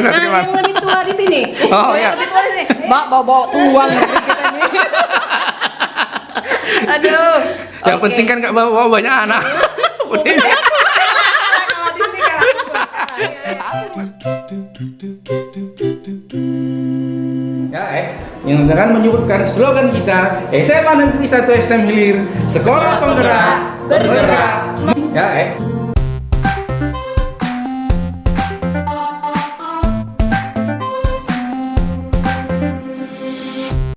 Nah, yang lebih tua di sini. Oh ya. Lebih tua di sini. Mbak bawa tuang kita nih. Aduh. Yang penting kan nggak bawa banyak anak. Udah. Kalau di sini kalah. Ya, yang akan menyebutkan slogan kita SMA Negeri 1 STM Hilir, Sekolah Penggerak Bergerak. Ya,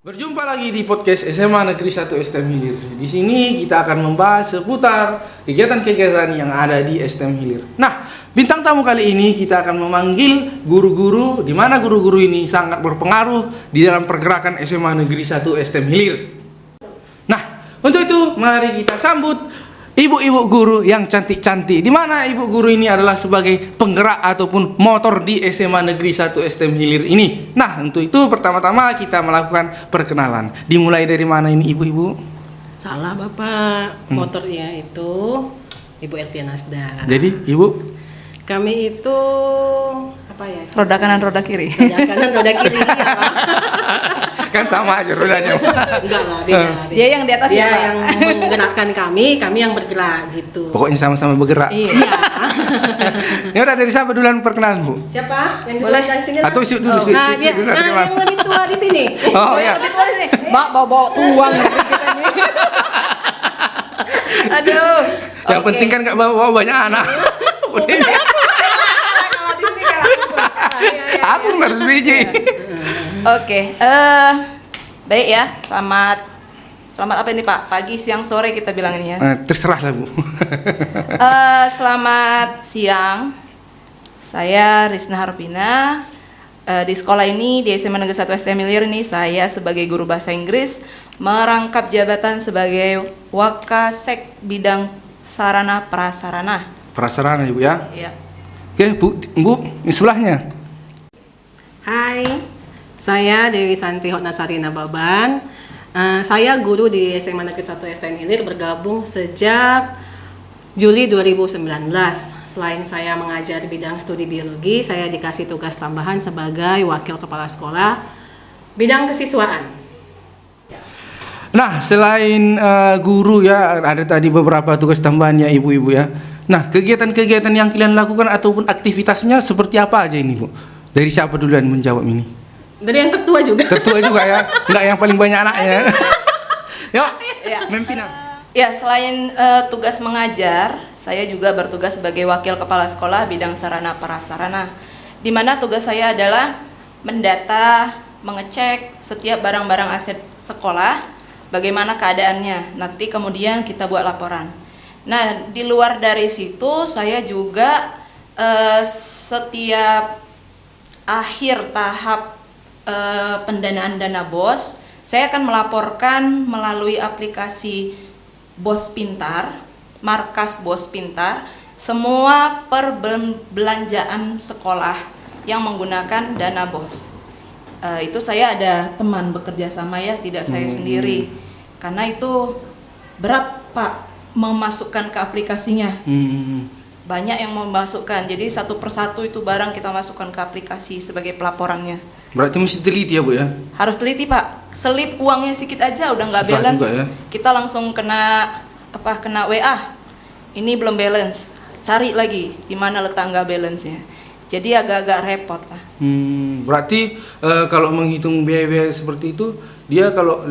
Berjumpa lagi di podcast SMA Negeri 1 STM Hilir. Di sini kita akan membahas seputar kegiatan-kegiatan yang ada di STM Hilir. Nah, bintang tamu kali ini kita akan memanggil guru-guru, di mana guru-guru ini sangat berpengaruh di dalam pergerakan SMA Negeri 1 STM Hilir. Nah, untuk itu mari kita sambut ibu-ibu guru yang cantik-cantik, di mana ibu guru ini adalah sebagai penggerak ataupun motor di SMA Negeri 1 STM Hilir ini. Nah, untuk itu pertama-tama kita melakukan perkenalan. Dimulai dari mana ini ibu-ibu? Salah Bapak. Motornya itu Ibu Elvia Nasda. Jadi ibu? Kami itu apa ya? Roda kanan, roda kiri. Roda kanan, roda kiri. Ya, Pak. Kan sama aja rodanya. Enggak lah, beda. Dia yang di atas Dia ya, Pak? yang menggerakkan kami yang bergerak gitu. Pokoknya sama-sama bergerak. Iya. Ya udah, dari siapa duluan perkenalan, Bu? Siapa? Yang Boleh. di sini? Atau isi dulu, isi Nah, dulu. dia, nah Terima. yang lebih tua di sini. Oh, ya. Lebih tua di sini. Mbak bawa tuang kita nih. Aduh. Yang penting kan nggak bawa banyak anak. Udah. Kalau di sini kalah. Aku harus biji. Oke, baik ya. Selamat apa ini Pak? Pagi, siang, sore kita bilang ini ya. Terserah lah, Bu. Selamat siang. Saya Rizna Harpina. Di sekolah ini di SMA Negeri 1 STM Hilir ini saya sebagai guru bahasa Inggris merangkap jabatan sebagai Wakasek bidang sarana prasarana. Prasarana, Ibu ya. Iya. Oke, Bu, di sebelahnya. Hai, saya Dewi Santi Hotnasari Nababan. Saya guru di SMA Negeri 1 STM Hilir, bergabung sejak Juli 2019. Selain saya mengajar bidang studi biologi, saya dikasih tugas tambahan sebagai wakil kepala sekolah bidang kesiswaan. Nah, selain guru ya, ada tadi beberapa tugas tambahannya ibu-ibu ya. Nah, kegiatan-kegiatan yang kalian lakukan ataupun aktivitasnya seperti apa aja ini, Bu? Dari siapa duluan menjawab ini? Dari yang tertua juga. Tertua juga ya, nggak yang paling banyak anaknya. Yuk, Ya. memimpin. Ya, selain tugas mengajar, saya juga bertugas sebagai wakil kepala sekolah bidang sarana prasarana. Di mana tugas saya adalah mendata, mengecek setiap barang-barang aset sekolah, bagaimana keadaannya. Nanti kemudian kita buat laporan. Nah, di luar dari situ saya juga setiap akhir tahap pendanaan dana BOS, saya akan melaporkan melalui aplikasi BOS Pintar, markas BOS Pintar, semua perbelanjaan sekolah yang menggunakan dana BOS. Itu saya ada teman bekerja sama ya, tidak saya sendiri. Karena itu berat Pak memasukkan ke aplikasinya. Banyak yang memasukkan, jadi satu persatu itu barang kita masukkan ke aplikasi sebagai pelaporannya. Berarti mesti teliti ya, Bu ya? Harus teliti Pak, selip uangnya sedikit aja udah nggak Susah balance, juga ya. kita langsung kena WA, ini belum balance, cari lagi di mana letak nggak balance-nya. Jadi agak-agak repot lah. Berarti kalau menghitung biaya-biaya seperti itu, dia kalau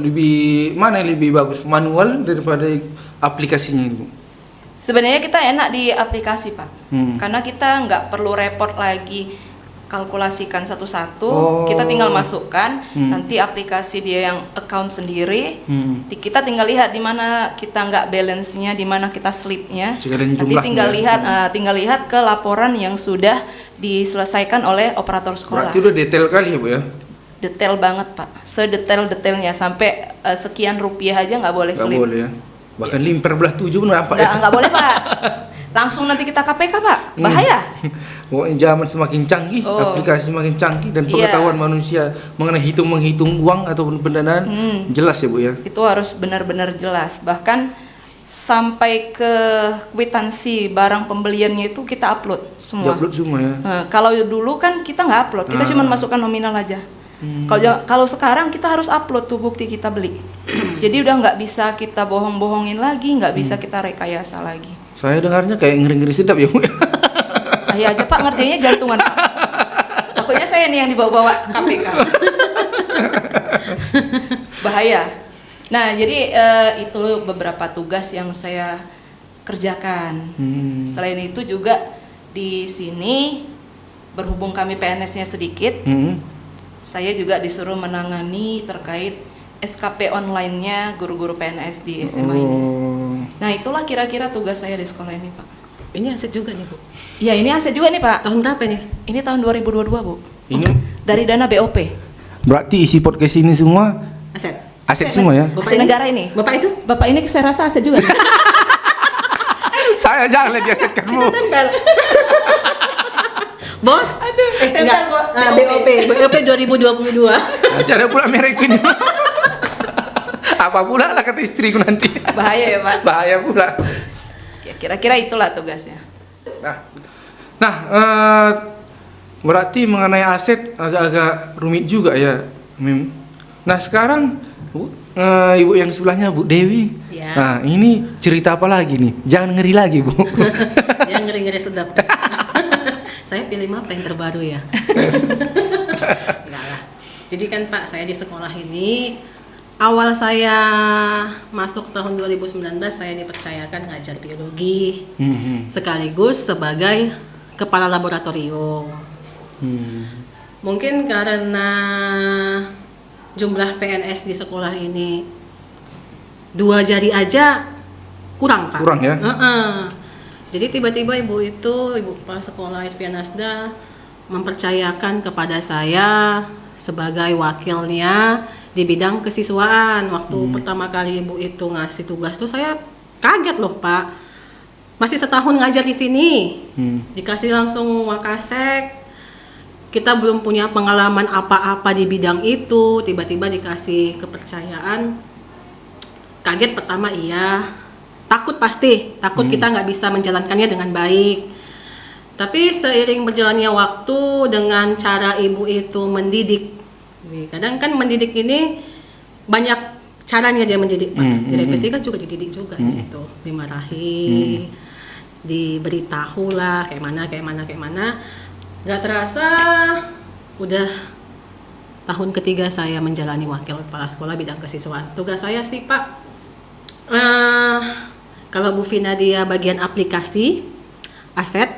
mana yang lebih bagus, manual daripada aplikasinya, Bu? Sebenarnya kita enak di aplikasi Pak, karena kita nggak perlu repot lagi kalkulasikan satu-satu, kita tinggal masukkan, nanti aplikasi dia yang account sendiri, kita tinggal lihat di mana kita nggak balance-nya, di mana kita slip-nya, nanti tinggal lihat ke laporan yang sudah diselesaikan oleh operator sekolah. Berarti udah detail kali ya, Bu ya? Detail banget Pak, sedetail-detailnya, sampai sekian rupiah aja nggak boleh Nggak slip. boleh ya? Bahkan limper belah 7 pun apa ya? Nggak boleh Pak, langsung nanti kita KPK Pak, bahaya. Pokoknya zaman semakin canggih, aplikasi semakin canggih, dan pengetahuan manusia mengenai menghitung uang ataupun pendanaan jelas ya, Bu ya? Itu harus benar-benar jelas. Bahkan sampai ke kwitansi barang pembeliannya itu kita upload semua. Upload semua ya. Kalau dulu kan kita nggak upload, kita cuma masukkan nominal aja. Kalau sekarang kita harus upload tuh bukti kita beli. Jadi udah nggak bisa kita bohong-bohongin lagi, nggak bisa kita rekayasa lagi. Saya dengarnya kayak ngeri-ngeri sedap ya, Bu. Saya aja Pak ngerjainnya jantungan Pak. Takutnya saya nih yang dibawa-bawa ke KPK. Bahaya. Nah, jadi itu beberapa tugas yang saya kerjakan. Selain itu juga di sini berhubung kami PNS-nya sedikit, saya juga disuruh menangani terkait SKP online-nya guru-guru PNS di SMA ini. Nah, itulah kira-kira tugas saya di sekolah ini, Pak. Ini aset juga nih, Bu. Iya, ini aset juga nih, Pak. Tahun berapa nih? Ini tahun 2022, Bu. Ini Dari dana BOP. berarti isi podcast ini semua Aset. aset semua ya? Aset negara ini. Bapak itu? Bapak ini saya rasa aset juga. Saya jangan lihat aset kamu. Tempel. Bos. Aduh, tempel, Bu. BOP 2022. Nanti ada pula merek ini. Apa pula lah kata istriku nanti. Bahaya ya, Pak. Bahaya pula. Ya, kira-kira itulah tugasnya. Nah, berarti mengenai aset agak-agak rumit juga ya, Mim. Nah sekarang Bu, ibu yang sebelahnya Bu Dewi. Ya. Nah ini cerita apa lagi nih? Jangan ngeri lagi Bu. Yang ngeri-ngeri sedap. Saya pilih apa yang terbaru ya? Enggak lah. Jadi kan Pak, saya di sekolah ini awal saya masuk tahun 2019 saya dipercayakan ngajar biologi sekaligus sebagai kepala laboratorium. Mungkin karena jumlah PNS di sekolah ini 2 jari aja kurang Pak. Kurang ya? Jadi tiba-tiba ibu kepala sekolah Irfia Nasda mempercayakan kepada saya sebagai wakilnya di bidang kesiswaan. Waktu pertama kali ibu itu ngasih tugas tuh saya kaget loh Pak. Masih setahun ngajar di sini, dikasih langsung wakasek. Kita belum punya pengalaman apa-apa di bidang itu, tiba-tiba dikasih kepercayaan. Kaget pertama iya, takut pasti, takut kita nggak bisa menjalankannya dengan baik. Tapi seiring berjalannya waktu dengan cara ibu itu mendidik, kadang kan mendidik ini banyak caranya dia mendidik Pak. Di repeti kan juga dididik juga gitu, dimarahi, diberitahu lah kayak mana. Gak terasa udah tahun ketiga saya menjalani wakil kepala sekolah bidang kesiswaan. Tugas saya sih Pak, kalau Bu Vina dia bagian aplikasi, aset,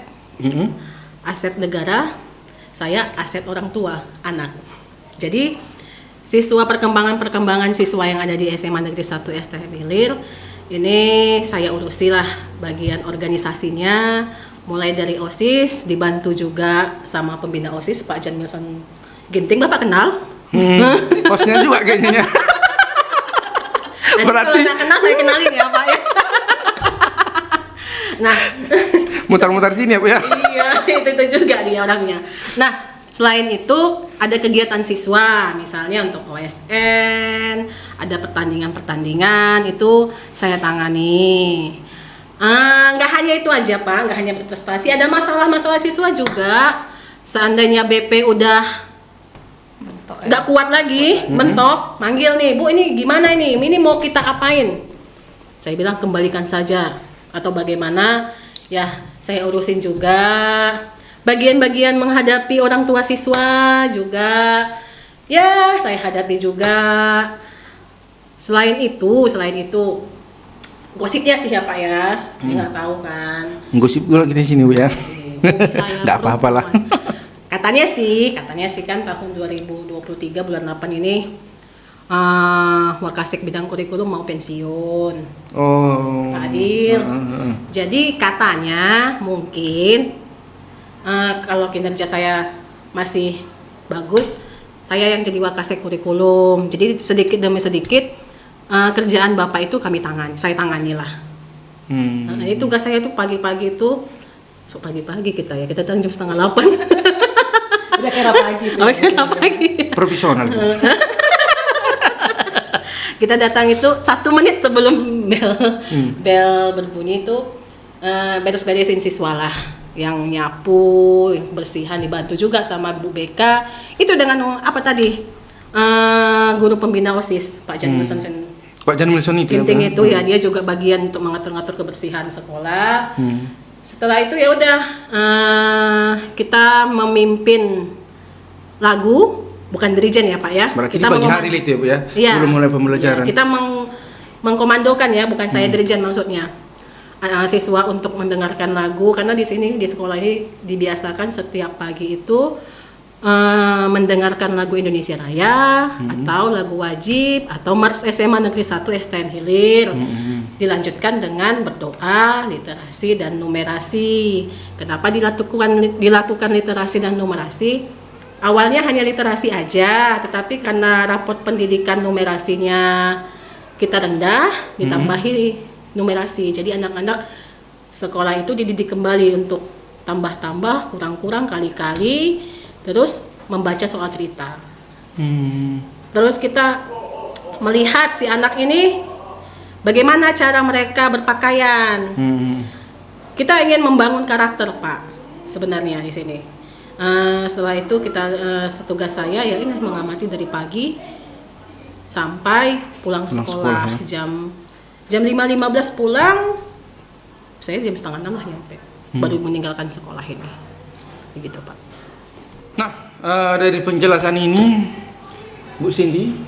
aset negara, saya aset orang tua, anak. Jadi siswa perkembangan siswa yang ada di SMA Negeri 1 STM Hilir, ini saya urusi lah bagian organisasinya, mulai dari OSIS, dibantu juga sama pembina OSIS Pak Jan Milson Ginting, Bapak kenal? Bosnya juga kayaknya. Berarti kalau nggak kenal saya kenalin ya Pak ya. Nah, mutar-mutar sini ya Bu ya. iya, itu juga dia orangnya. Nah, selain itu ada kegiatan siswa, misalnya untuk OSN, ada pertandingan itu saya tangani. Nggak hanya itu aja Pak, nggak hanya berprestasi, ada masalah-masalah siswa juga. Seandainya BP udah nggak kuat lagi, mentok, manggil nih, Bu ini gimana ini mau kita apain? Saya bilang kembalikan saja, atau bagaimana, ya saya urusin juga. Bagian-bagian menghadapi orang tua siswa juga, ya saya hadapi juga. Selain itu, gosipnya sih ya Pak ya, nggak tahu kan. Gosip gue lagi di sini Bu ya. Nggak apa-apa lah. Katanya sih kan tahun 2023 bulan 8 ini Wakasek bidang kurikulum mau pensiun. Oh. Pak Adil. Jadi katanya mungkin kalau kinerja saya masih bagus, saya yang jadi Wakasek kurikulum. Jadi sedikit demi sedikit kerjaan Bapak itu saya tangani lah. Nah, ini tugas saya tuh pagi-pagi itu, pagi-pagi kita datang jam 7:30. Udah kira pagi. Kira pagi. Profesional. Kita datang itu 1 menit sebelum bel berbunyi itu beres-beresin siswa lah, yang nyapu, yang kebersihan, dibantu juga sama Bu BK. Itu dengan apa tadi? Guru pembina OSIS Pak Jan Wilson. Pak Jan Wilson itu Ginting ya, itu ya, dia juga bagian untuk mengatur-ngatur kebersihan sekolah. Setelah itu ya udah kita memimpin lagu, bukan dirijen ya Pak ya. Berarti kita di pagi hari itu ya Bu ya, Iya, sebelum mulai pembelajaran. iya, kita mengkomandokan ya, bukan saya dirijen maksudnya. Siswa untuk mendengarkan lagu, karena di sini di sekolah ini dibiasakan setiap pagi itu mendengarkan lagu Indonesia Raya atau lagu wajib atau Mars SMA Negeri 1 STM Hilir. Dilanjutkan dengan berdoa, literasi dan numerasi. Kenapa dilakukan literasi dan numerasi? Awalnya hanya literasi aja, tetapi karena rapot pendidikan numerasinya kita rendah, ditambahi numerasi. Jadi anak-anak sekolah itu dididik kembali untuk tambah-tambah, kurang-kurang, kali-kali, terus membaca soal cerita. Terus kita melihat si anak ini bagaimana cara mereka berpakaian. Kita ingin membangun karakter Pak sebenarnya di sini. Setelah itu tugas saya ya ini mengamati dari pagi sampai pulang sekolah ya. jam 5.15 pulang, saya jam 5:30 lah nyampe, baru meninggalkan sekolah ini, begitu Pak. Nah, dari penjelasan ini, Bu Cindy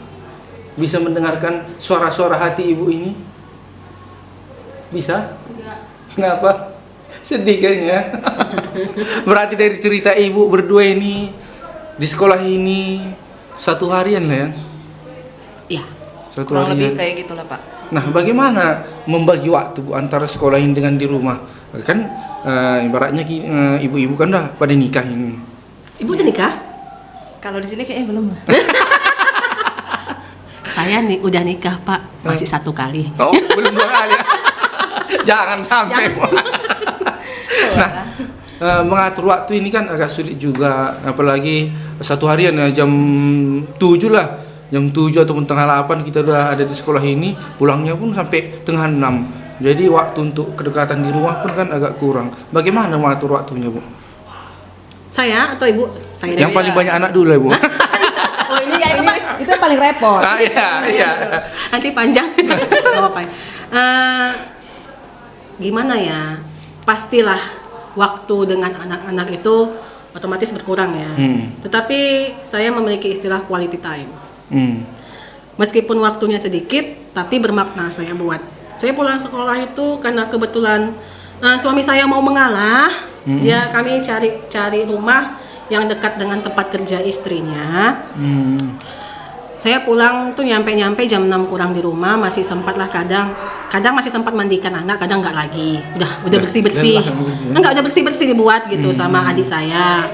bisa mendengarkan suara-suara hati Ibu ini? Bisa? Enggak. Kenapa? Sedih kayaknya. Berarti dari cerita Ibu berdua ini di sekolah ini 1 harian lah ya? Iya. 1 Kurang harian. lebih kayak gitulah Pak. Nah, bagaimana membagi waktu Bu antara sekolah ini dengan di rumah? Kan ibaratnya ibu-ibu kan dah pada nikah ini. Ibu udah nikah? Kalau di sini kayaknya belum. Saya nih udah nikah Pak, masih 1 kali. Oh, belum 2 kali. Jangan sampai. Nah, mengatur waktu ini kan agak sulit juga, apalagi 1 harian ya, jam 7 lah. Jam 7 ataupun tengah 8 kita udah ada di sekolah ini, pulangnya pun sampai tengah 6. Jadi waktu untuk kedekatan di rumah pun kan agak kurang. Bagaimana mengatur waktunya, Bu? Saya atau Ibu? Saya Yang paling banyak anak dulu ya, Bu. Oh ini ya ini Pak. Itu yang paling repot. Iya. Nanti panjang. Gak apa-apa. Gimana ya? Pastilah waktu dengan anak-anak itu otomatis berkurang ya. Tetapi saya memiliki istilah quality time. Meskipun waktunya sedikit, tapi bermakna saya buat. Saya pulang sekolah itu karena kebetulan suami saya mau mengalah. Ya kami cari rumah yang dekat dengan tempat kerja istrinya. Saya pulang tuh nyampe jam 6 kurang di rumah, masih sempat lah kadang masih sempat mandikan anak, kadang nggak lagi. Udah bersih-bersih. Udah bersih-bersih dibuat gitu sama adik saya.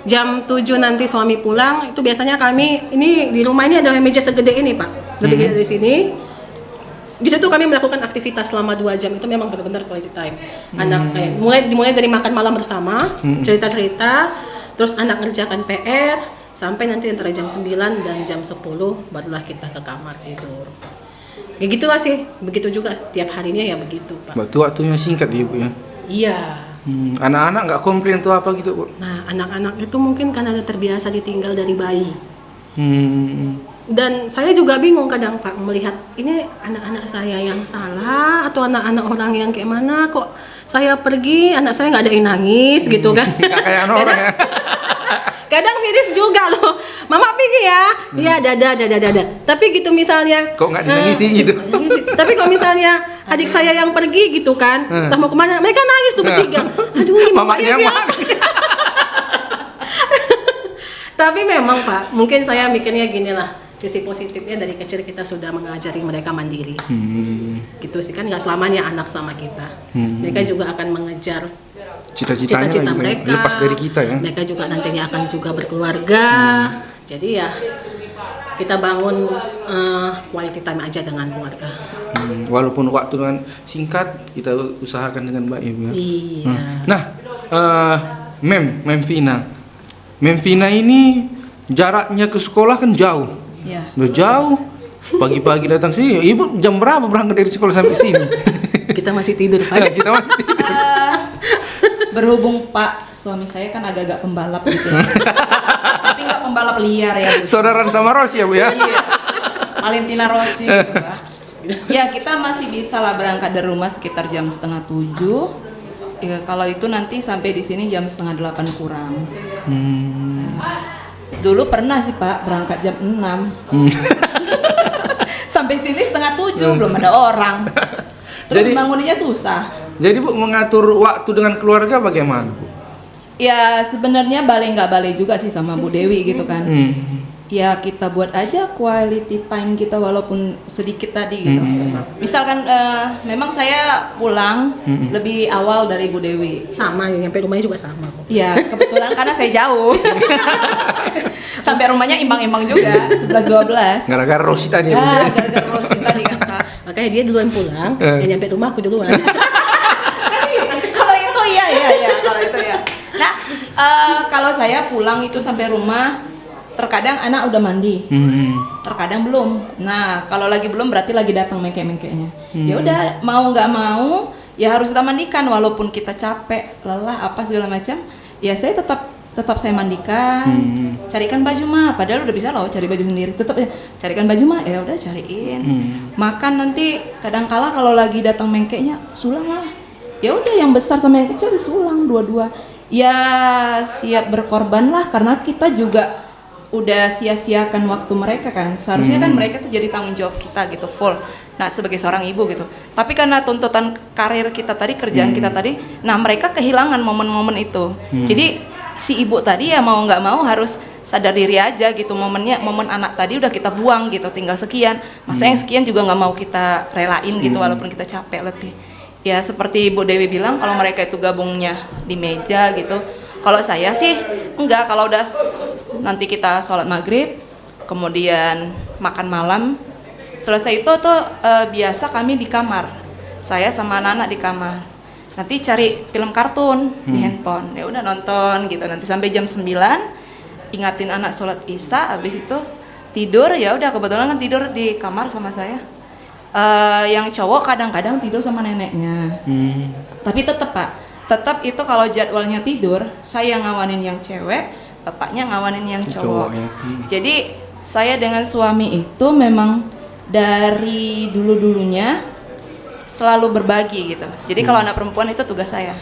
Jam 7 nanti suami pulang, itu biasanya kami ini di rumah ini ada meja segede ini Pak, lebih gede dari sini. Di situ kami melakukan aktivitas selama 2 jam, itu memang benar-benar quality time. Anak dimulai dari makan malam bersama, cerita-cerita, terus anak ngerjakan PR, sampai nanti antara jam 9 dan jam 10 barulah kita ke kamar tidur. Ya gitulah sih, begitu juga tiap harinya ya begitu Pak. Berarti waktunya singkat ya, Bu ya? Iya. Anak-anak nggak komplain tuh apa gitu, Bu? Nah, anak-anak itu mungkin karena terbiasa ditinggal dari bayi. Dan saya juga bingung kadang Pak melihat ini anak-anak saya yang salah atau anak-anak orang yang kayak mana, kok saya pergi anak saya nggak ada yang nangis gitu kan? Nggak kayak anak orang ya. Kadang miris juga loh, mama pergi ya, iya dada. Tapi gitu misalnya, Kok nggak dinangisi gitu? Tapi kalau misalnya adik saya yang pergi gitu kan, entah mau kemana, mereka nangis tuh bertiga. Aduh ini mamanya siapa? Tapi memang Pak, mungkin saya mikirnya gini lah, sisi positifnya dari kecil kita sudah mengajari mereka mandiri. Gitu sih kan, nggak selamanya anak sama kita. Mereka juga akan mengejar Cita-citanya cita-cita juga mereka, lepas dari kita ya. mereka juga nantinya akan juga berkeluarga. Jadi ya kita bangun quality time aja dengan keluarga. Walaupun waktu dengan singkat, kita usahakan dengan baik ya. Iya. Nah, Mem Vina ini jaraknya ke sekolah kan jauh. Iya. Udah jauh. Pagi-pagi datang sini. Ibu jam berapa berangkat dari sekolah sampai sini? Kita masih tidur Pak. Kita masih tidur. Berhubung Pak suami saya kan agak-agak pembalap gitu. Ya. Tapi nggak pembalap liar ya. Bu. Saudaraan sama Rossi ya Bu ya? Iya. Valentina Rossi gitu, Pak. Ya kita masih bisa lah berangkat dari rumah sekitar jam 6:30. Ya, kalau itu nanti sampai di sini jam 7:30 kurang. Dulu pernah sih Pak berangkat jam 6. Sampai sini 6:30 belum ada orang. Terus Jadi- bangunnya susah. Jadi Bu mengatur waktu dengan keluarga bagaimana Bu? Ya sebenarnya balai nggak balai juga sih sama Bu Dewi gitu kan. Ya kita buat aja quality time kita walaupun sedikit tadi gitu. Misalkan memang saya pulang lebih awal dari Bu Dewi. Sama, nyampe rumahnya juga sama kok. Ya kebetulan karena saya jauh. Sampai rumahnya imbang-imbang juga 11-12. Gara-gara Rossi tadi ya Bu? Ah, gara-gara Rosi tadi kan Pak. Makanya dia duluan pulang, yang nyampe rumah aku duluan. Kalau itu iya kalau itu ya. Nah kalau saya pulang itu sampai rumah terkadang anak udah mandi, terkadang belum. Nah kalau lagi belum berarti lagi datang mengke-mengkenya. Ya udah mau nggak mau ya harus kita mandikan walaupun kita capek, lelah apa segala macam. Ya saya tetap saya mandikan, carikan baju mah. Padahal udah bisa loh cari baju sendiri. Tetap ya carikan baju mah. Ya udah cariin. Makan nanti kadang-kala kalau lagi datang mengkenya sulang lah. Ya udah yang besar sama yang kecil disulang dua-dua. Ya siap berkorban lah karena kita juga udah sia-siakan waktu mereka kan. Seharusnya kan mereka tuh jadi tanggung jawab kita gitu full. Nah sebagai seorang ibu gitu. Tapi karena tuntutan karir kita tadi, kerjaan kita tadi, nah mereka kehilangan momen-momen itu. Jadi si ibu tadi ya mau nggak mau harus sadar diri aja gitu, momennya, momen anak tadi udah kita buang gitu, tinggal sekian. Masa yang sekian juga nggak mau kita relain gitu walaupun kita capek letih. Ya seperti Bu Dewi bilang kalau mereka itu gabungnya di meja gitu. Kalau saya sih enggak, kalau udah nanti kita sholat maghrib, kemudian makan malam, selesai itu tuh biasa kami di kamar, saya sama anak-anak di kamar. Nanti cari film kartun di handphone, ya udah nonton gitu. Nanti sampai jam 9, ingatin anak sholat isya, habis itu tidur. Ya udah kebetulan kan tidur di kamar sama saya. Yang cowok kadang-kadang tidur sama neneknya. Tapi tetap Pak. Tetap itu kalau jadwalnya tidur, saya ngawanin yang cewek, bapaknya ngawanin yang cowok. Ya. Jadi saya dengan suami itu memang dari dulu-dulunya selalu berbagi gitu. Jadi kalau anak perempuan itu tugas saya.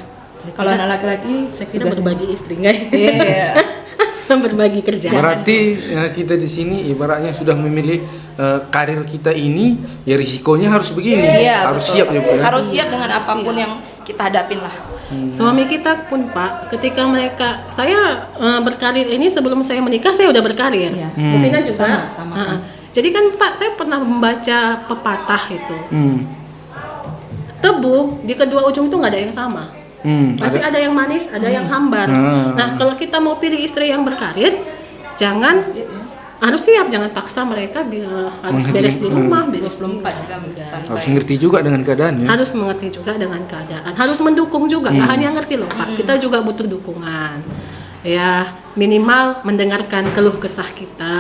Kalau anak laki-laki Saya kira tugas berbagi istri nggak? Iya. Berbagi kerjaan. Berarti kita di sini ibaratnya sudah memilih karir kita ini, ya risikonya harus begini. Iya, Harus betul. siap ya Bu ya. Harus siap dengan apapun yang kita hadapin lah. Suami kita pun Pak, ketika mereka, saya berkarir ini sebelum saya menikah saya udah berkarir. Iya. Bu Vina juga. Sama. Jadi kan Pak, saya pernah membaca pepatah itu. Tebu di kedua ujung itu nggak ada yang sama. Pasti ada yang manis, ada yang hambar. Nah, kalau kita mau pilih istri yang berkarir, jangan harus siap, jangan paksa mereka harus beres di rumah, beres 24 jam standby. Harus ngerti juga dengan keadaannya. harus mengerti juga dengan keadaan, harus mendukung juga, nggak hanya ngerti loh Pak, kita juga butuh dukungan, ya minimal mendengarkan keluh kesah kita,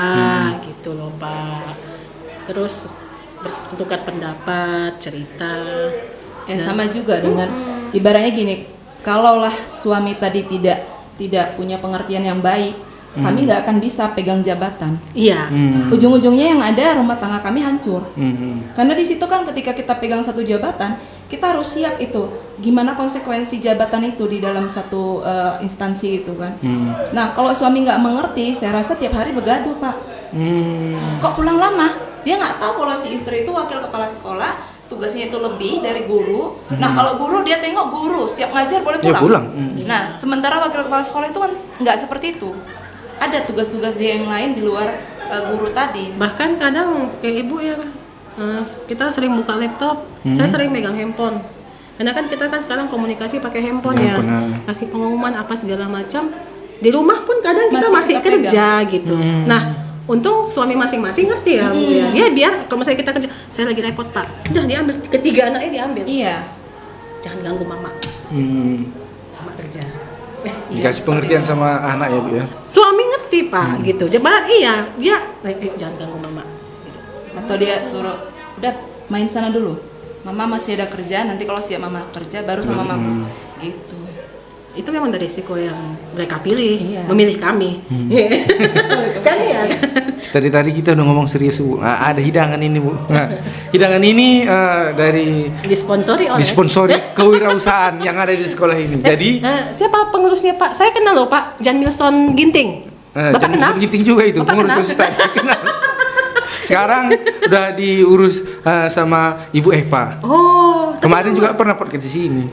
gitu loh Pak, terus bertukar pendapat, cerita. Ya sama juga dengan ibaratnya gini, kalaulah suami tadi tidak punya pengertian yang baik, kami nggak akan bisa pegang jabatan. Iya. Ujung-ujungnya yang ada rumah tangga kami hancur. Karena di situ kan ketika kita pegang satu jabatan, kita harus siap itu gimana konsekuensi jabatan itu di dalam satu instansi itu kan. Nah kalau suami nggak mengerti, saya rasa tiap hari begaduh Pak. Kok pulang lama? Dia nggak tahu kalau si istri itu wakil kepala sekolah, tugasnya itu lebih dari guru. Nah kalau guru dia tengok guru siap ngajar boleh Ya, pulang. pulang. Nah sementara wakil kepala sekolah itu kan nggak seperti itu. Ada tugas-tugas dia yang lain di luar guru tadi. Bahkan kadang kayak ibu ya, kita sering buka laptop, saya sering megang handphone. Karena kan kita kan sekarang komunikasi pakai handphone ya, kasih pengumuman apa segala macam. Di rumah pun kadang kita masih kita kerja gitu. Nah, untung suami masing-masing ngerti ya Bu ya. Dia biar kalau misalnya kita kerja, saya lagi repot Pak, udah diambil, ketiga anaknya diambil. Iya. Jangan ganggu mama, mama kerja. Dikasih pengertian sama anak ya Bu ya. Suami ngerti ngerti Pak gitu. Coba iya dia jangan ganggu mama. Gitu. Atau dia suruh udah main sana dulu, mama masih ada kerja, nanti kalau siap mama kerja baru sama mama gitu. Itu memang dari risiko yang mereka pilih, Iya. memilih kami. Kan ya. Tadi kita udah ngomong serius Bu. Nah, ada hidangan ini Bu. Nah, hidangan ini dari disponsori kewirausahaan yang ada di sekolah ini. Jadi siapa pengurusnya Pak? Saya kenal loh Pak, Jan Milson Ginting. Bapak kenal? Ginting juga itu Bapak pengurus kenal? sosial. Kenal. Sekarang udah diurus sama Ibu Eva. Oh, Kemarin juga pernah podcast di sini.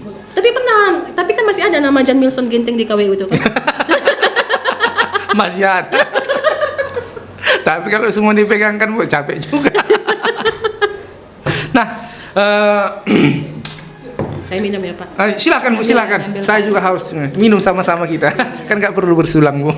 tapi kan masih ada nama Jan Milson Ginting di KWU itu kan. Masih ada. Tapi kalau semua dipegangkan Bu capek juga. Nah, Saya minum ya Pak. silakan Bu, silakan. Ambil. Saya juga haus. Minum sama-sama kita. Kan nggak perlu bersulang Bu.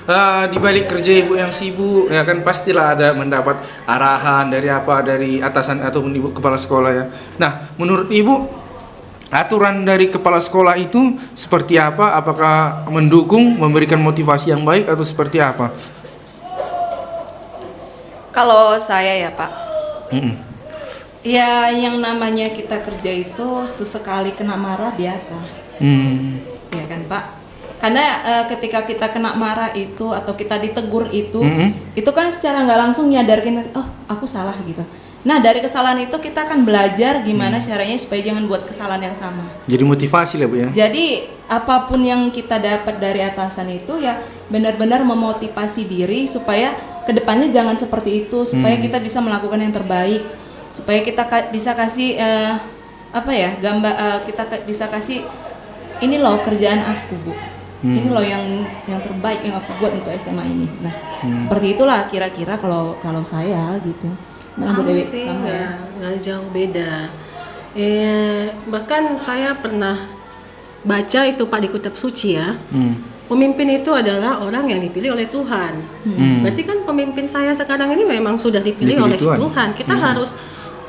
Nah, di balik kerja Ibu yang sibuk ya kan pastilah ada mendapat arahan dari atasan ataupun Ibu kepala sekolah ya. Nah, menurut Ibu aturan dari kepala sekolah itu seperti apa? Apakah mendukung, memberikan motivasi yang baik atau seperti apa? Kalau saya ya Pak, Mm-mm. ya yang namanya kita kerja itu sesekali kena marah biasa, ya kan Pak? Karena ketika kita kena marah itu atau kita ditegur itu kan secara nggak langsung nyadarkin, oh aku salah gitu. Nah dari kesalahan itu kita akan belajar gimana caranya supaya jangan buat kesalahan yang sama. Jadi motivasi lah Bu ya. Jadi apapun yang kita dapat dari atasan itu ya benar-benar memotivasi diri supaya kedepannya jangan seperti itu, supaya kita bisa melakukan yang terbaik, supaya kita bisa kasih bisa kasih ini loh kerjaan aku Bu. Ini loh yang terbaik yang aku buat untuk SMA ini. Nah, seperti itulah kira-kira kalau saya gitu. Nah, Bu Dewi, sih, sama ya. nggak jauh beda. Bahkan saya pernah baca itu Pak di kitab suci ya. Pemimpin itu adalah orang yang dipilih oleh Tuhan. Berarti kan pemimpin saya sekarang ini memang sudah dipilih oleh Tuhan. Kita harus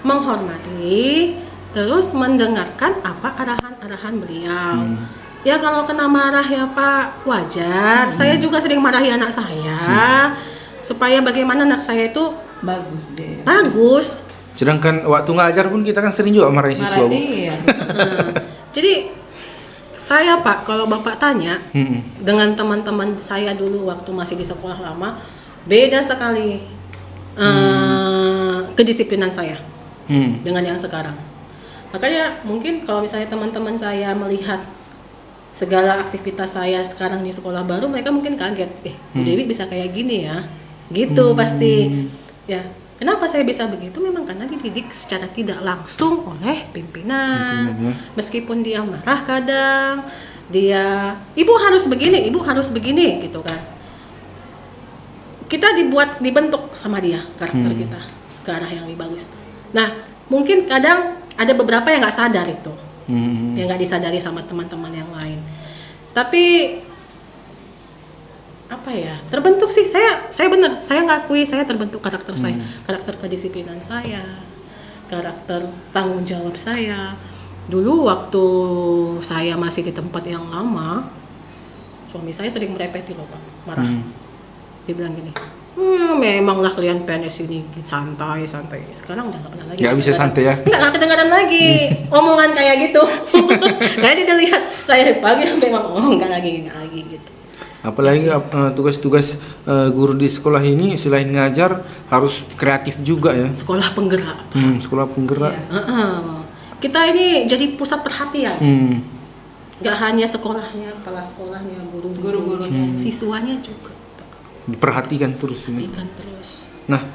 menghormati, terus mendengarkan apa arahan-arahan beliau. Ya kalau kena marah ya Pak, wajar. Saya juga sering marahi anak saya, supaya bagaimana anak saya itu Bagus deh. bagus. Sedangkan waktu ngajar pun kita kan sering juga marahin siswa Bu. Iya. Jadi saya Pak, kalau Bapak tanya dengan teman-teman saya dulu waktu masih di sekolah lama, beda sekali kedisiplinan saya dengan yang sekarang. Makanya mungkin kalau misalnya teman-teman saya melihat segala aktivitas saya sekarang di sekolah baru, mereka mungkin kaget, Bu Dewi bisa kayak gini ya, gitu pasti. Ya, kenapa saya bisa begitu? Memang karena dididik secara tidak langsung oleh pimpinan. Meskipun dia marah kadang, dia, ibu harus begini, gitu kan. Kita dibentuk sama dia karakter kita ke arah yang lebih bagus. Nah, mungkin kadang ada beberapa yang nggak sadar itu. Yang nggak disadari sama teman-teman yang lain. Tapi apa ya, terbentuk sih saya ngakui saya terbentuk karakter saya, karakter kedisiplinan saya, karakter tanggung jawab saya. Dulu waktu saya masih di tempat yang lama, suami saya sering merepeti loh Pak, marah. Dia bilang gini, memanglah kalian PNS ini santai. Sekarang udah gak pernah lagi. Nggak bisa santai ya? Nggak kedengaran lagi omongan kayak gitu. Kayaknya dia lihat saya pagi memang nggak lagi gitu. Apalagi tugas-tugas guru di sekolah ini selain ngajar harus kreatif juga ya. Sekolah penggerak. Sekolah penggerak. Kita ini jadi pusat perhatian. Nggak hanya sekolahnya, kepala sekolahnya, guru-gurunya, siswanya juga. Diperhatikan terus ini. Perhatikan terus. Nah,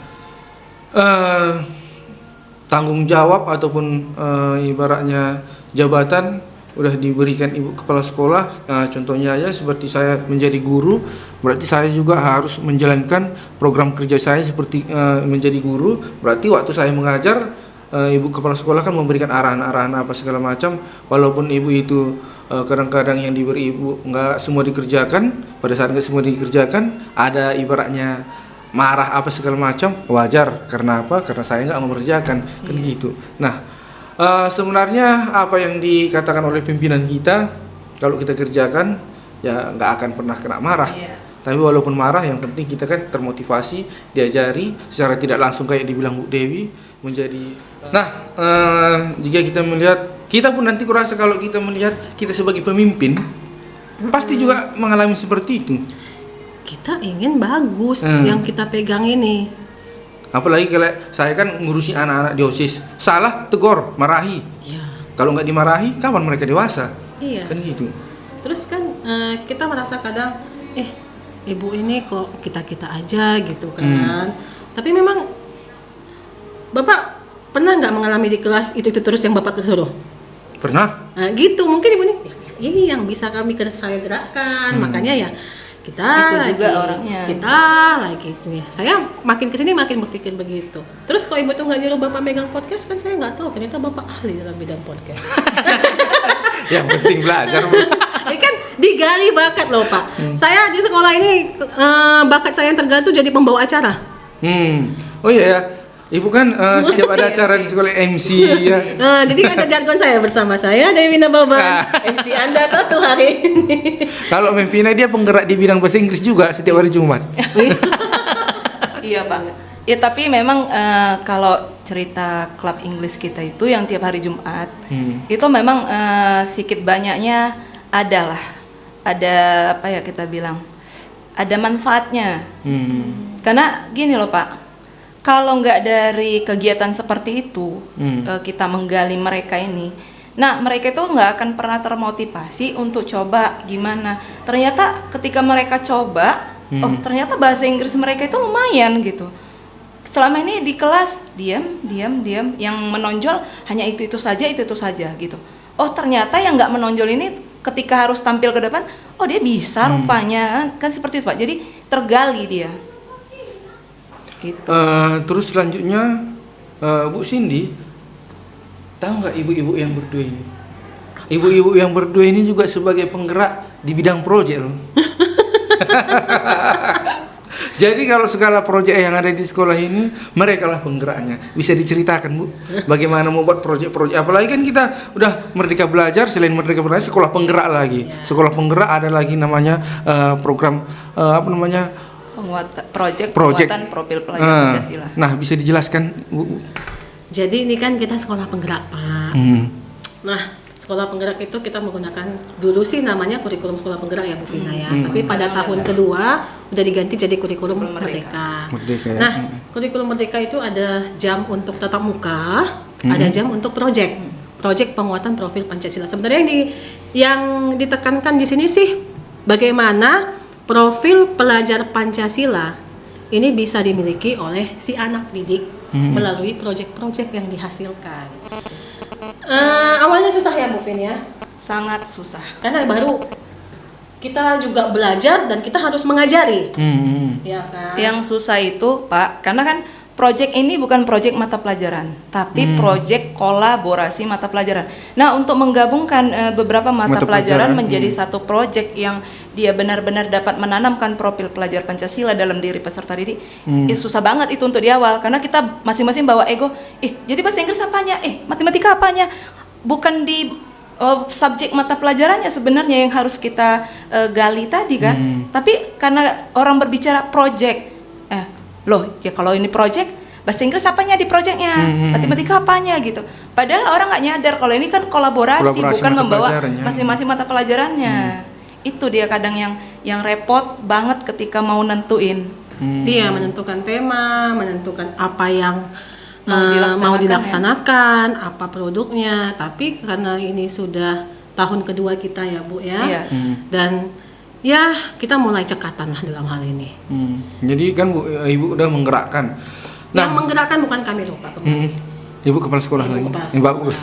tanggung jawab ataupun ibaratnya jabatan udah diberikan ibu kepala sekolah. Contohnya aja seperti saya menjadi guru, berarti saya juga harus menjalankan program kerja saya seperti menjadi guru. Berarti waktu saya mengajar, ibu kepala sekolah kan memberikan arahan-arahan apa segala macam. Walaupun ibu itu kadang-kadang yang diberi ibu nggak semua dikerjakan, pada saat nggak semua dikerjakan ada ibaratnya marah apa segala macam, wajar. Karena apa? Karena saya nggak mengerjakan, kan gitu. Nah, sebenarnya apa yang dikatakan oleh pimpinan kita kalau kita kerjakan ya nggak akan pernah kena marah. Iya. Tapi walaupun marah, yang penting kita kan termotivasi, diajari secara tidak langsung kayak dibilang Bu Dewi menjadi. Nah, jika kita melihat, kita pun nanti kurasa kalau kita melihat kita sebagai pemimpin, pasti juga mengalami seperti itu. Kita ingin bagus yang kita pegang ini. Apalagi kalau saya kan ngurusi anak-anak di OSIS, salah tegur, marahi. Iya. Kalau nggak dimarahi, kapan mereka dewasa? Iya. Kan gitu. Terus kan kita merasa kadang, ibu ini kok kita aja gitu kan. Tapi memang Bapak pernah nggak mengalami di kelas itu terus yang Bapak kesuruh? Pernah? Nah gitu, mungkin ibu ini yang bisa saya gerakkan, makanya ya kita Itu lagi, juga orangnya. kita lagi nih. Saya makin kesini makin berpikir begitu. Terus kalau ibu tuh nggak nyuruh Bapak megang podcast, kan saya nggak tahu ternyata Bapak ahli dalam bidang podcast. Yang penting belajar, Bu. Ini kan digali bakat loh Pak. Saya di sekolah ini bakat saya yang tergali tuh jadi pembawa acara. Oh iya ya. Ibu kan setiap ada acara di sekolah MC ya. Jadi ada jargon saya bersama saya Dewi Nababan, MC Anda satu hari ini. Kalau Mempina dia penggerak di bidang bahasa Inggris juga setiap hari Jumat. Iya Pak. Ya tapi memang kalau cerita klub Inggris kita itu yang tiap hari Jumat itu memang sedikit banyaknya ada apa ya kita bilang, ada manfaatnya. Karena gini loh Pak, kalau nggak dari kegiatan seperti itu kita menggali mereka ini, nah mereka itu nggak akan pernah termotivasi untuk coba gimana. Ternyata ketika mereka coba, oh ternyata bahasa Inggris mereka itu lumayan gitu. Selama ini di kelas diam, yang menonjol hanya itu saja gitu. Oh ternyata yang nggak menonjol ini ketika harus tampil ke depan, oh dia bisa rupanya kan seperti itu Pak. Jadi tergali dia. Gitu. Terus selanjutnya Bu Cindy, tahu nggak ibu-ibu yang berdua ini? Ibu-ibu yang berdua ini juga sebagai penggerak di bidang proyek loh. Jadi kalau segala proyek yang ada di sekolah ini, mereka lah penggeraknya. Bisa diceritakan Bu, bagaimana membuat proyek-proyek? Apalagi kan kita udah Merdeka Belajar, selain Merdeka Belajar, sekolah penggerak lagi. Sekolah penggerak ada lagi namanya program apa namanya? Proyek penguatan profil pelajar Pancasila. Nah, bisa dijelaskan Bu? Jadi ini kan kita sekolah penggerak Pak. Nah, sekolah penggerak itu kita menggunakan dulu sih namanya kurikulum sekolah penggerak ya Bu Vina ya. Tapi pada tahun kedua udah diganti jadi kurikulum Merdeka. Ya. Nah, kurikulum Merdeka itu ada jam untuk tatap muka, ada jam untuk proyek penguatan profil Pancasila. Sebenarnya yang ditekankan di sini sih bagaimana profil pelajar Pancasila ini bisa dimiliki oleh si anak didik melalui proyek-proyek yang dihasilkan. Awalnya susah ya Bu Vin ya? Sangat susah. Karena baru kita juga belajar dan kita harus mengajari. Ya kan? Yang susah itu Pak, karena kan proyek ini bukan proyek mata pelajaran, tapi proyek kolaborasi mata pelajaran. Nah, untuk menggabungkan beberapa mata pelajaran menjadi satu proyek yang dia benar-benar dapat menanamkan profil pelajar Pancasila dalam diri peserta didik, susah banget itu untuk di awal, karena kita masing-masing bawa ego, jadi bahasa Inggris apanya, matematika apanya, bukan di subjek mata pelajarannya sebenarnya yang harus kita gali tadi kan, tapi karena orang berbicara project, loh ya kalau ini project bahasa Inggris apanya di projectnya, matematika apanya gitu, padahal orang nggak nyadar kalau ini kan kolaborasi bukan membawa masing-masing mata pelajarannya. Itu dia kadang yang repot banget ketika mau nentuin. Iya, menentukan tema, menentukan apa yang Mau dilaksanakan, apa produknya. Tapi karena ini sudah tahun kedua kita ya Bu ya, Iya. dan ya kita mulai cekatan lah dalam hal ini. Jadi kan Bu, Ibu udah menggerakkan. Yang menggerakkan bukan kami loh Pak. Ibu kepala sekolah Ibu lagi. kepala sekolah. Bagus.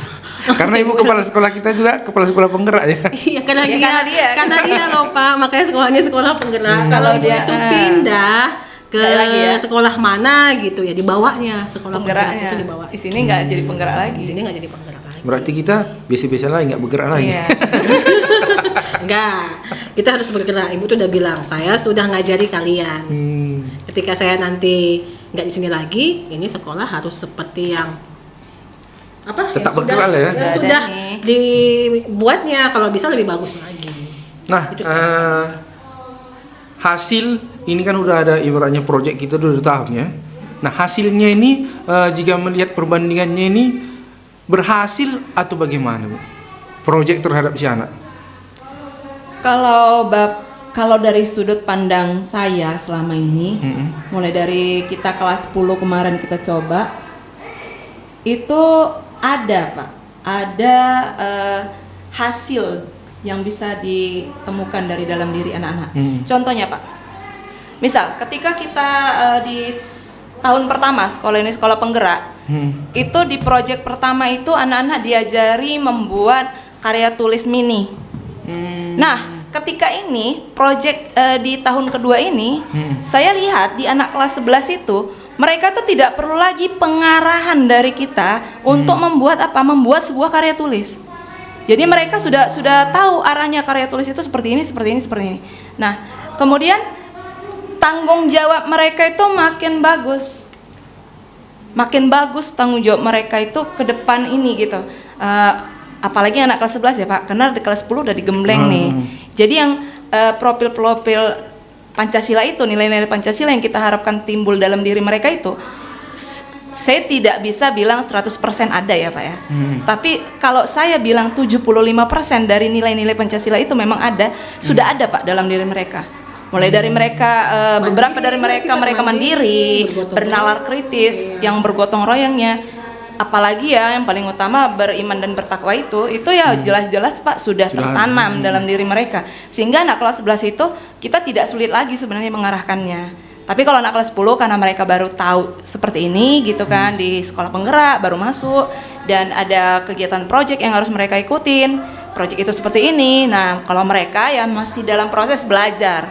Karena Ibu kepala sekolah kita juga kepala sekolah penggerak ya. Iya, karena Ya, karena dia loh Pak, makanya sekolahnya sekolah penggerak. Kalau Kalau dia dia, itu pindah ke lagi ya. sekolah mana gitu ya, dibawanya sekolah penggerak Penggeraknya itu dibawa. di sini nggak jadi penggerak lagi. Di sini nggak jadi penggerak lagi. Berarti kita biasa-biasa lagi, nggak bergerak lagi. Iya. Enggak, kita harus bergerak. Ibu tuh udah bilang, saya sudah ngajari kalian. Ketika saya nanti nggak di sini lagi, ini sekolah harus seperti yang apa? Tetap yang bergerak lah ya. Yang Ada sudah nih. dibuatnya, kalau bisa lebih bagus lagi. Nah, Itu sih. hasil ini kan udah ada ibaratnya project kita udah 2 tahun ya. Nah, hasilnya ini jika melihat perbandingannya ini berhasil atau bagaimana, Bu? Project terhadap si anak. Kalau dari sudut pandang saya selama ini, mulai dari kita kelas 10 kemarin kita coba, itu ada Pak, ada hasil yang bisa ditemukan dari dalam diri anak-anak. Contohnya Pak, misal ketika kita di tahun pertama sekolah ini sekolah penggerak, itu di proyek pertama itu anak-anak diajari membuat karya tulis mini. Nah, ketika ini proyek di tahun kedua ini, saya lihat di anak kelas 11 itu mereka tuh tidak perlu lagi pengarahan dari kita untuk membuat sebuah karya tulis. Jadi mereka sudah tahu arahnya karya tulis itu seperti ini. Nah, kemudian tanggung jawab mereka itu makin bagus tanggung jawab mereka itu ke depan ini gitu. Apalagi anak kelas 11 ya Pak, karena di kelas 10 udah digembleng nih. Jadi yang profil-profil Pancasila itu, nilai-nilai Pancasila yang kita harapkan timbul dalam diri mereka itu, saya tidak bisa bilang 100% ada ya Pak ya. Tapi kalau saya bilang 75% dari nilai-nilai Pancasila itu memang ada, sudah ada Pak dalam diri mereka. Mulai dari mereka, beberapa dari mereka mandiri, bernalar kritis, yang bergotong royongnya. Apalagi ya yang paling utama beriman dan bertakwa itu ya jelas-jelas Pak sudah tertanam dalam diri mereka. Sehingga anak kelas 11 itu kita tidak sulit lagi sebenarnya mengarahkannya. Tapi kalau anak kelas 10 karena mereka baru tahu seperti ini gitu kan, di sekolah penggerak baru masuk dan ada kegiatan project yang harus mereka ikutin. Project itu seperti ini. Nah, kalau mereka ya masih dalam proses belajar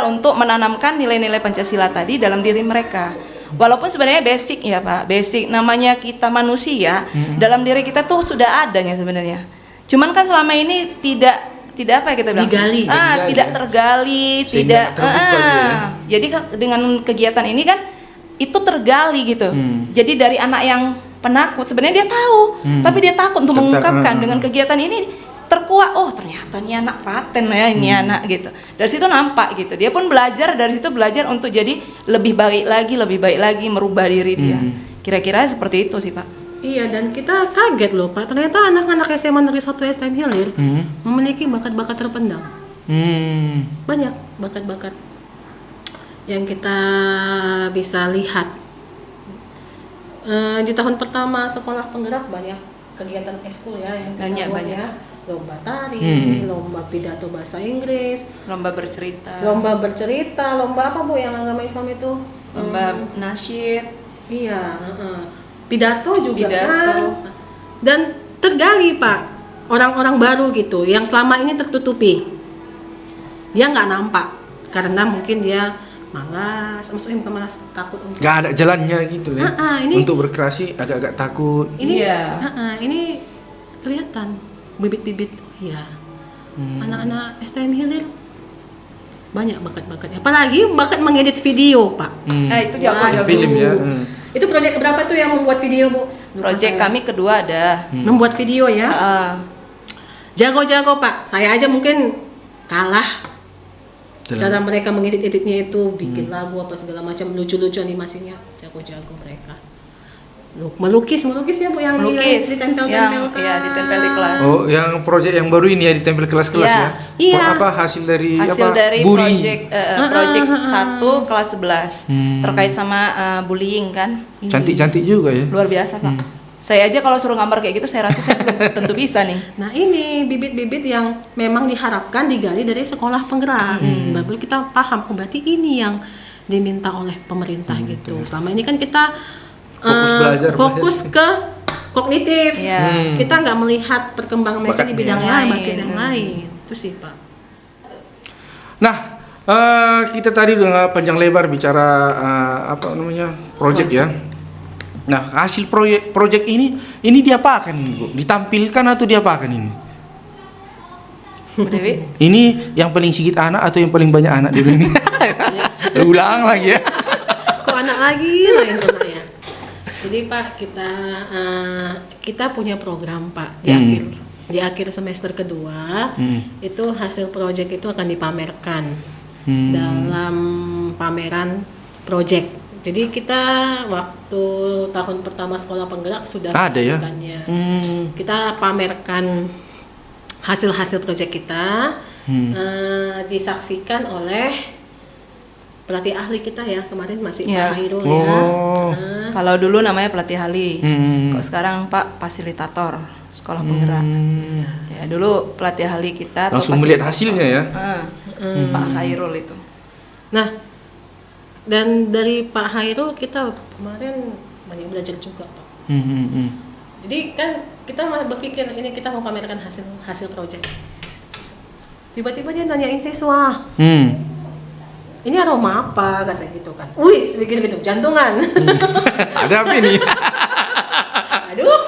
untuk menanamkan nilai-nilai Pancasila tadi dalam diri mereka. Walaupun sebenarnya basic ya Pak, basic namanya kita manusia, dalam diri kita tuh sudah adanya sebenarnya. Cuman kan selama ini tidak apa ya kita bilang? Digali. Tidak tergali, Sehingga tidak terbuka gitu ya. Jadi dengan kegiatan ini kan itu tergali gitu. Jadi dari anak yang penakut sebenarnya dia tahu, tapi dia takut untuk mengungkapkan. Dengan kegiatan ini terkuat, oh ternyata ini anak paten ya, ini anak gitu. Dari situ nampak gitu. Dia pun belajar dari situ, belajar untuk jadi lebih baik lagi merubah diri dia. Kira-kira seperti itu sih Pak. Iya, dan kita kaget loh Pak, ternyata anak-anak SMA Negeri 1 STM Hilir memiliki bakat-bakat terpendam. Banyak bakat-bakat yang kita bisa lihat. Di tahun pertama sekolah penggerak banyak kegiatan ekskul ya yang kita buat Banyak. ya. Lomba tari, lomba pidato bahasa Inggris, Lomba bercerita, lomba apa Bu yang agama Islam itu? lomba nasyid. Iya, pidato juga kan. Dan tergali Pak, orang-orang baru gitu yang selama ini tertutupi. Dia nggak nampak karena mungkin dia malas, maksudnya bukan malas, takut untuk. Nggak ada jalannya gitu ya. Ini, untuk berkreasi agak-agak takut. ini, Iya. Ini kelihatan bibit-bibit, ya. Anak-anak STM Hilir banyak bakat-bakatnya. Apalagi bakat mengedit video Pak. Nah, itu jago-jago. Film ya. Itu proyek berapa tuh yang membuat video Bu? Proyek kami kedua ada. Membuat video ya. Jago-jago Pak. Saya aja mungkin kalah. Cara mereka mengedit-editnya itu bikin lagu apa segala macam, lucu-lucu animasinya, jago-jago mereka. Melukis ya Bu yang ditempel-tempel kan. Iya, ditempel di kelas. Oh, yang proyek yang baru ini ya ditempel kelas-kelas Iya. ya. Iya. Apa hasil dari Proyek 1 kelas 11 terkait sama bullying kan. Cantik-cantik juga ya. Luar biasa Pak. Saya aja kalau suruh gambar kayak gitu saya rasa saya belum tentu bisa nih. Nah ini bibit-bibit yang memang diharapkan digali dari sekolah penggerak. Baru kita paham, oh berarti ini yang diminta oleh pemerintah gitu. Selama ini kan kita fokus ke kognitif. Iya. Kita nggak melihat perkembangan mereka di bidang yang lain. bagian yang lain. Itu sih Pak. Nah, kita tadi udah panjang lebar bicara project ya. Nah, hasil project ini diapakan ini Bu? Ditampilkan atau diapakan ini? Bu Dewi. Ini yang paling sedikit anak atau yang paling banyak anak di sini? Ulang lagi ya. Kok anak lagi lah yang ya. Jadi Pak kita punya program Pak di akhir di akhir semester kedua itu hasil proyek itu akan dipamerkan dalam pameran proyek. Jadi kita waktu tahun pertama sekolah penggerak sudah Ada ya? melakukannya. Kita pamerkan hasil-hasil proyek kita, disaksikan oleh pelatih ahli kita ya, kemarin masih Ya. Pak Hairul Oh. ya. Kalau dulu namanya pelatih ahli, kok sekarang Pak fasilitator sekolah penggerak. Ya dulu pelatih ahli kita atau Langsung melihat hasilnya ya. Pak Hairul itu. Nah, dan dari Pak Hairul kita kemarin banyak belajar juga Pak. Jadi kan kita masih berpikir ini kita mau pamerkan hasil proyek. Tiba-tiba dia nanyain siswa, ini aroma apa kata gitu kan. Wis, bikin gitu, jantungan. Ada apa ini? Aduh.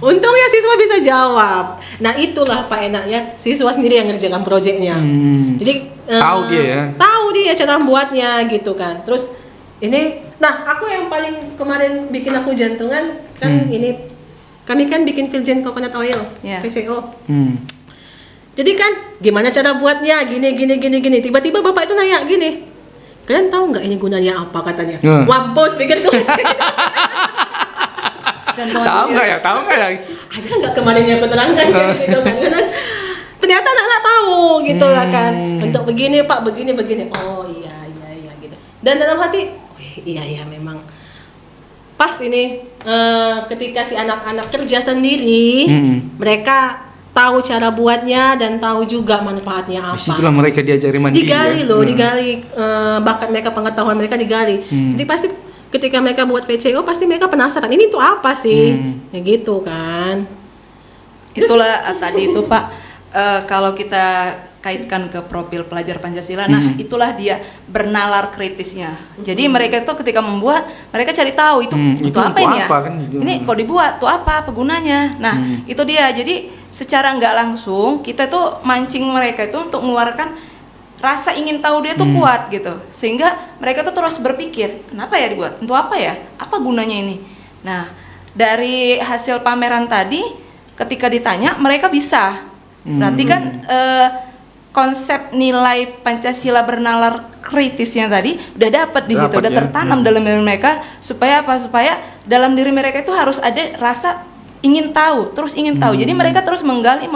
Untungnya siswa bisa jawab. Nah, itulah Pak enaknya siswa sendiri yang ngerjakan proyeknya. Jadi Tahu dia ya. Tahu dia cara buatnya gitu kan. Terus ini, nah aku yang paling kemarin bikin aku jantungan kan ini kami kan bikin virgin coconut oil, Ya. VCO. Jadi kan gimana cara buatnya gini. Tiba-tiba bapak itu nanya gini, kalian tahu nggak ini gunanya apa katanya? Wampus pikir tuh. Tahu nggak ya? Ada nggak kemarin yang aku terangkan kan gitu kan? Karena ternyata anak-anak tahu gitu lah kan. Untuk begini Pak, begini. Oh iya gitu. Dan dalam hati, iya memang pas ini ketika si anak-anak kerja sendiri, mereka tahu cara buatnya dan tahu juga manfaatnya apa. Disitulah mereka diajari mandiri. Digali ya? loh, digali bakat mereka, pengetahuan mereka digali. Jadi pasti ketika mereka buat VCO pasti mereka penasaran ini tuh apa sih, ya gitu kan. Itulah tadi itu Pak, kalau kita kaitkan ke profil pelajar Pancasila, nah itulah dia bernalar kritisnya. Jadi mereka itu ketika membuat, mereka cari tahu itu apa ini ya? Kan, gitu. Ini kalau dibuat tuh apa gunanya? Nah itu dia. Jadi secara nggak langsung kita tuh mancing mereka itu untuk mengeluarkan rasa ingin tahu dia tuh kuat gitu, sehingga mereka tuh terus berpikir kenapa ya dibuat, untuk apa ya, apa gunanya ini. Nah dari hasil pameran tadi ketika ditanya mereka bisa, berarti kan konsep nilai Pancasila bernalar kritisnya tadi udah dapat di situ, udah tertanam dalam diri mereka. Supaya apa? Supaya dalam diri mereka itu harus ada rasa ingin tahu, terus ingin tahu. Jadi mereka terus menggali.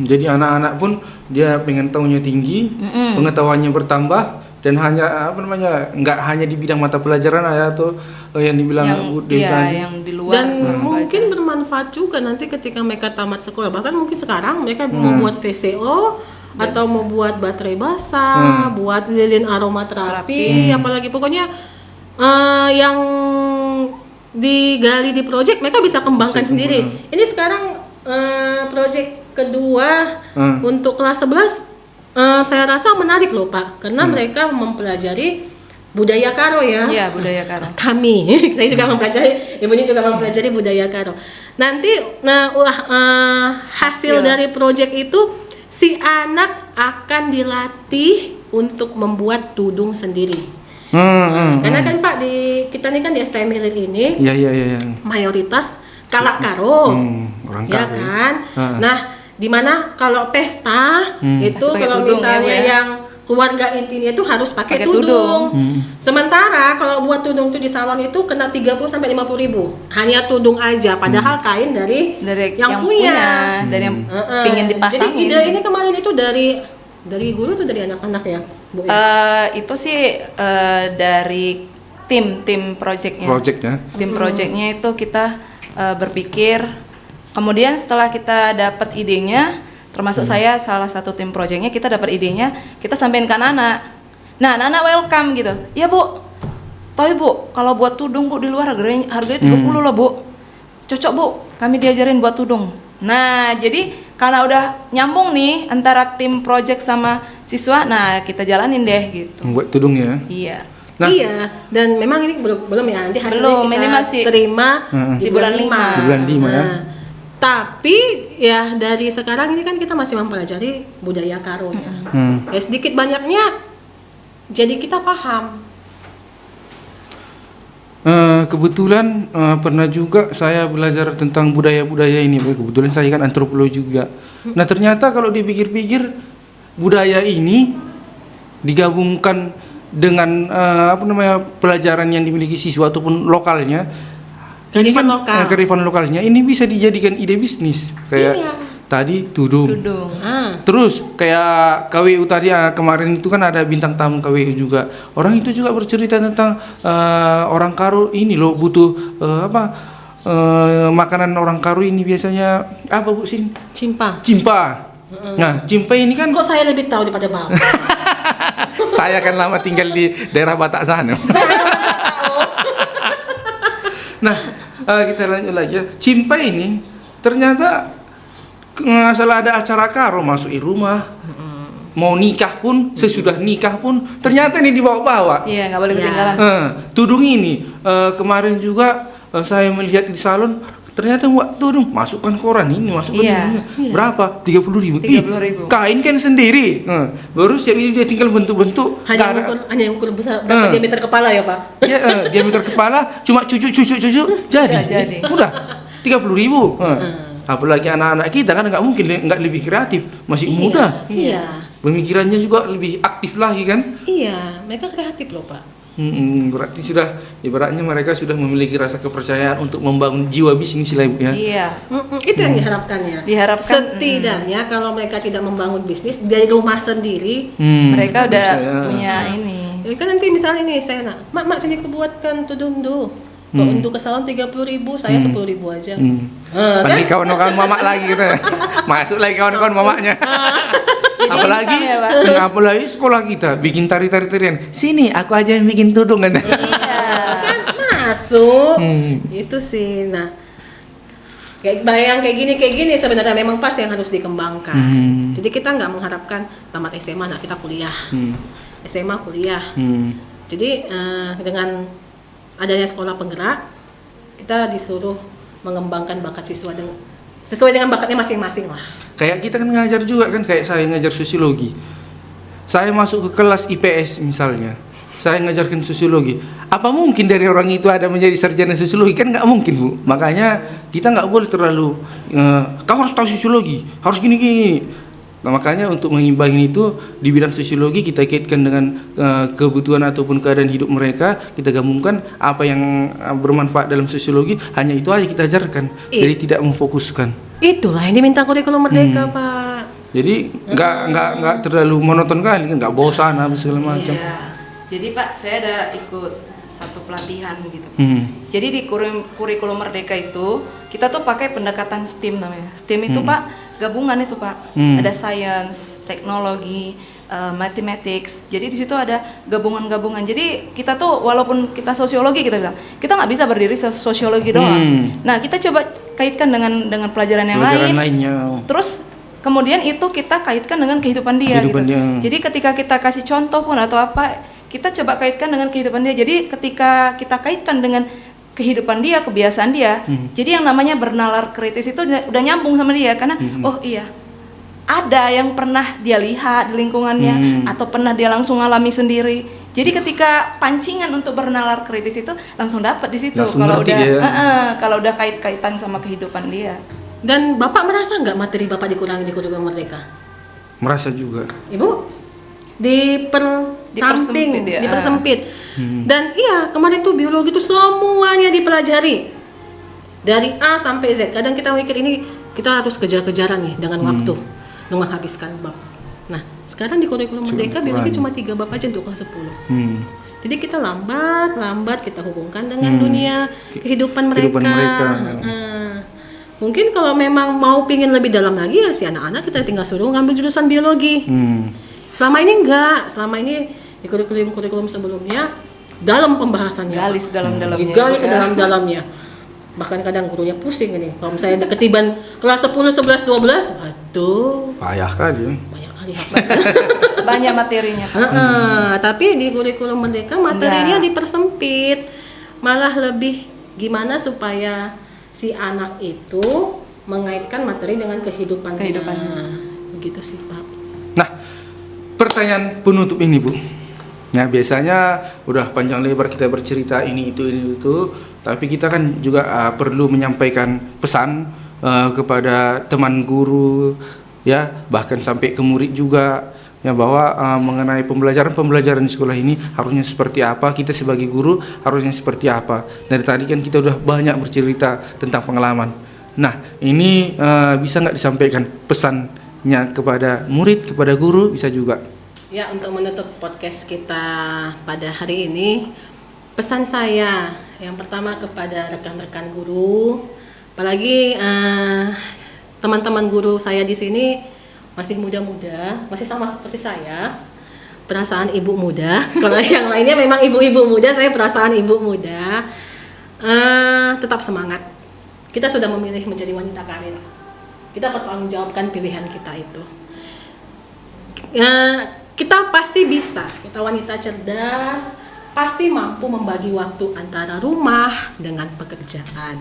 Jadi anak-anak pun dia pengen tahunya tinggi, pengetahuannya bertambah, dan hanya nggak hanya di bidang mata pelajaran atau yang dibilang yang di luar. Dan mungkin bermanfaat juga nanti ketika mereka tamat sekolah, bahkan mungkin sekarang mereka mau buat VCO atau mau buat baterai basah, buat lilin aromaterapi, apalagi pokoknya yang digali di project mereka bisa kembangkan sendiri. Ini sekarang project kedua untuk kelas 11 saya rasa menarik loh Pak, karena mereka mempelajari budaya Karo ya. Iya, budaya Karo. Kami, saya juga mempelajari, ibunya juga mempelajari budaya Karo. Nanti hasil dari proyek itu si anak akan dilatih untuk membuat tudung sendiri. Karena kan Pak kita ini kan di STM Hilir ini mayoritas kalak Karo, orang ya Karo, kan. Nah, dimana kalau pesta itu kalau tudung, misalnya ya, yang keluarga intinya itu harus pakai tudung. Sementara kalau buat tudung itu di salon itu kena 30 sampai 50 ribu. Hanya tudung aja, padahal kain dari yang punya. dari yang pengen dipasangin. Jadi ide ini kemarin itu dari guru atau dari anak-anak ya, Bu? Itu sih dari tim projectnya. Tim projectnya itu kita berpikir. Kemudian setelah kita dapat idenya, termasuk saya salah satu tim projectnya, kita dapat idenya, kita sampein ke anak-anak. Nah, anak-anak welcome gitu. Ya Bu, toh Bu, kalau buat tudung Bu di luar harganya 30 loh Bu. Cocok Bu, kami diajarin buat tudung. Nah, jadi karena udah nyambung nih antara tim project sama siswa, nah kita jalanin deh gitu. Buat tudung ya. Iya. Nah, iya, dan memang ini belum ya, nanti hasilnya Belum, kita ini masih terima di bulan 5. Di bulan 5 ya. Tapi ya dari sekarang ini kan kita masih mempelajari budaya Karo ya. Ya sedikit banyaknya jadi kita paham. Kebetulan pernah juga saya belajar tentang budaya-budaya ini. Kebetulan saya kan antropologi juga. Nah ternyata kalau dipikir-pikir budaya ini digabungkan dengan pelajaran yang dimiliki siswa ataupun lokalnya. Ini Kearifan kan, lokal. kearifan lokalnya ini bisa dijadikan ide bisnis kayak Iya. tadi tudung. Tudung. Terus kayak KWU tadi kemarin itu kan ada bintang tamu KWU juga. Orang itu juga bercerita tentang orang Karo ini loh butuh makanan orang Karo ini biasanya apa Bu Sin? Cimpa. Cimpa. Nah, cimpa ini kan Kok saya lebih tahu daripada Bapak? saya kan lama tinggal di daerah Batak sana. Nah, kita lanjut lagi ya. Cimpa ini ternyata salah ada acara Karo masuk di rumah. Mau nikah pun, sesudah nikah pun ternyata ini dibawa-bawa. Iya, nggak boleh Iya. ketinggalan. Tudung ini kemarin juga saya melihat di salon ternyata buat tudung masukkan koran ini masukkan Iya. ini. Berapa? 30.000. 30.000. Kain kan sendiri. Baru siap ini dia tinggal bentuk-bentuk. Nggak ada- Hanya ukur besar berapa diameter kepala ya Pak? Ya, diameter kepala cuma cucuk jadi. Jadi. Udah 30.000. Apalagi anak-anak kita kan nggak mungkin nggak lebih kreatif, masih muda. Iya. Pemikirannya juga lebih aktif lagi kan. Iya, mereka kreatif loh Pak. Berarti sudah ibaratnya mereka sudah memiliki rasa kepercayaan untuk membangun jiwa bisnis lah Ibu ya. Iya. Itu yang diharapkannya. Diharapkan, Setidaknya kalau mereka tidak membangun bisnis dari rumah sendiri, Mereka udah bisa ya. punya ini. ya kan nanti misalnya nih saya nak, mak sini kebuatkan tudung do. Kok untuk ke salon 30.000, saya 10.000 aja. Kan? Panggil kawan-kawan mamak lagi kita. Masuk lagi kawan-kawan mamaknya. apalagi income ya, Pak. apalagi sekolah kita bikin tarian. Sini aku aja yang bikin tudung kan. Kan masuk. Itu sih. Nah, kayak gini sebenarnya memang pas yang harus dikembangkan. Jadi kita nggak mengharapkan tamat SMA nah kita kuliah. SMA kuliah. Jadi dengan adanya sekolah penggerak, kita disuruh mengembangkan bakat siswa sesuai dengan bakatnya masing-masing lah. Kayak kita kan ngajar juga kan, kayak saya ngajar sosiologi. Saya masuk ke kelas IPS misalnya, saya ngajarkan sosiologi. Apa mungkin dari orang itu ada menjadi sarjana sosiologi? Kan nggak mungkin Bu. Makanya kita nggak boleh terlalu kau harus tahu sosiologi, harus gini. Nah, makanya untuk mengimbangi itu di bidang sosiologi kita kaitkan dengan kebutuhan ataupun keadaan hidup mereka, kita gabungkan apa yang bermanfaat dalam sosiologi, hanya itu aja kita ajarkan. Jadi tidak memfokuskan. Itulah yang diminta kurikulum merdeka, Pak. Jadi nggak terlalu monoton kali, nggak bosan apa segala macam. Iya. Jadi Pak, saya ada ikut satu pelatihan gitu. Jadi di kurikulum merdeka itu kita tuh pakai pendekatan STEAM namanya. STEAM itu Pak gabungan itu Pak. Ada science, teknologi, mathematics. Jadi di situ ada gabungan-gabungan. Jadi kita tuh walaupun kita sosiologi kita bilang kita nggak bisa berdiri sosiologi doang. Nah kita coba kaitkan dengan pelajaran yang Pelajaran lain. lainnya. Terus kemudian itu kita kaitkan dengan kehidupan dia. Kehidupan gitu. dia. Jadi ketika kita kasih contoh pun atau apa, kita coba kaitkan dengan kehidupan dia. Jadi ketika kita kaitkan dengan kehidupan dia, kebiasaan dia, jadi yang namanya bernalar kritis itu udah nyambung sama dia karena oh iya ada yang pernah dia lihat di lingkungannya atau pernah dia langsung alami sendiri. Jadi ketika pancingan untuk bernalar kritis itu langsung dapat di situ Langsung kalau ngerti udah dia. kalau udah kaitan sama kehidupan dia. Dan Bapak merasa nggak materi Bapak dikurangi di kurikulum merdeka? Merasa juga. Ibu dipersempit ya. dipersempit. Dan iya kemarin tuh biologi tuh semuanya dipelajari dari A sampai Z. Kadang kita mikir ini kita harus kejar-kejaran nih dengan waktu menghabiskan bab. Nah sekarang di kurikulum merdeka biologi cuma 3 bab aja untuk kelas 10. Jadi kita lambat kita hubungkan dengan dunia kehidupan mereka. Mungkin kalau memang mau pingin lebih dalam lagi ya si anak-anak kita tinggal suruh ngambil jurusan biologi. Selama ini enggak, selama ini di kurikulum sebelumnya dalam pembahasannya. Galis dalam-dalamnya. Digalis dalam-dalamnya. Bahkan kadang gurunya pusing ini. Kalau misalnya ada ketiban kelas 10, 11, 12, aduh, Payah kali ya. banyak kali Banyak materinya Pak. tapi di kurikulum merdeka materinya dipersempit. Malah lebih gimana supaya si anak itu mengaitkan materi dengan kehidupannya. Begitu sih, Pak. Nah, pertanyaan penutup ini Bu. Nah, biasanya udah panjang lebar kita bercerita ini itu, tapi kita kan juga perlu menyampaikan pesan kepada teman guru, ya, bahkan sampai ke murid juga, ya, bahwa mengenai pembelajaran di sekolah ini harusnya seperti apa, kita sebagai guru harusnya seperti apa. Dari tadi kan kita udah banyak bercerita tentang pengalaman. Nah, ini bisa nggak disampaikan pesannya kepada murid, kepada guru, bisa juga. Ya, untuk menutup podcast kita pada hari ini, pesan saya yang pertama kepada rekan-rekan guru, apalagi teman-teman guru saya di sini masih muda-muda, masih sama seperti saya, perasaan ibu muda. Kalau yang lainnya memang ibu-ibu muda, saya perasaan ibu muda. Tetap semangat. Kita sudah memilih menjadi wanita karir. Kita pertanggungjawabkan pilihan kita itu. Kita pasti bisa, kita wanita cerdas, pasti mampu membagi waktu antara rumah dengan pekerjaan.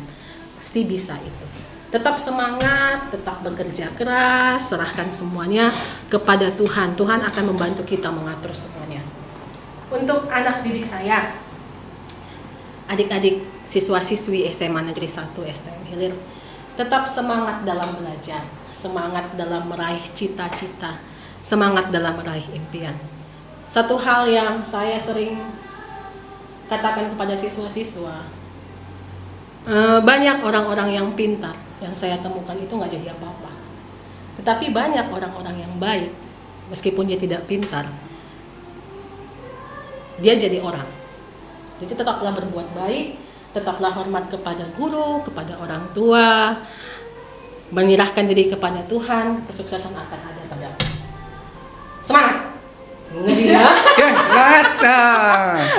Pasti bisa itu. Tetap semangat, tetap bekerja keras, serahkan semuanya kepada Tuhan. Tuhan akan membantu kita mengatur semuanya. Untuk anak didik saya, adik-adik siswa-siswi SMA Negeri 1 STM Hilir, tetap semangat dalam belajar, semangat dalam meraih cita-cita, semangat dalam meraih impian. Satu hal yang saya sering katakan kepada siswa-siswa, banyak orang-orang yang pintar yang saya temukan itu nggak jadi apa-apa. Tetapi banyak orang-orang yang baik, meskipun dia tidak pintar, dia jadi orang. Jadi tetaplah berbuat baik, tetaplah hormat kepada guru, kepada orang tua, menyerahkan diri kepada Tuhan, kesuksesan akan ada pada. Semangat! Ngeri ya? Oke, semangat!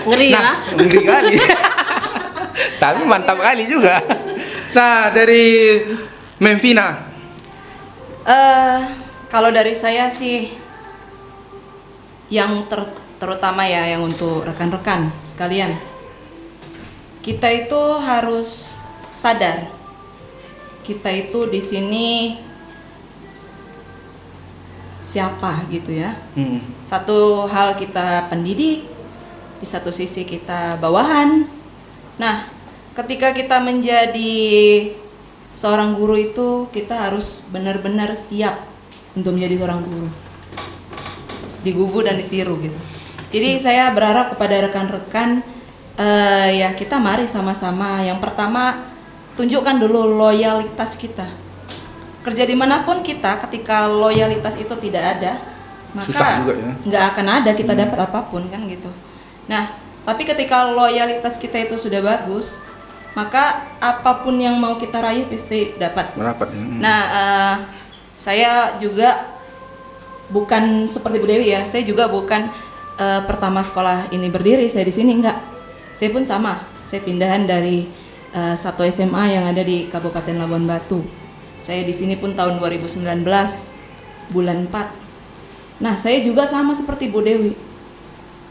Ngeri ya? Ngeri kali. Tapi mantap kali juga. Nah, dari Memvina. Kalau dari saya sih, yang terutama ya, yang untuk rekan-rekan sekalian, kita itu harus sadar, kita itu di sini siapa gitu ya. Satu hal kita pendidik, di satu sisi kita bawahan. Nah, ketika kita menjadi seorang guru itu, kita harus benar-benar siap untuk menjadi seorang guru, digugu dan ditiru gitu. Jadi saya berharap kepada rekan-rekan, ya kita mari sama-sama. Yang pertama, tunjukkan dulu loyalitas kita. Kerja dimanapun kita, ketika loyalitas itu tidak ada, maka nggak akan ada kita dapat apapun kan gitu. Nah, tapi ketika loyalitas kita itu sudah bagus, maka apapun yang mau kita raih pasti dapat. Nah, saya juga bukan seperti Bu Dewi ya, saya juga bukan pertama sekolah ini berdiri, saya di sini enggak. Saya pun sama, saya pindahan dari satu SMA yang ada di Kabupaten Labuan Batu. Saya di sini pun tahun 2019 bulan 4. Nah, saya juga sama seperti Bu Dewi.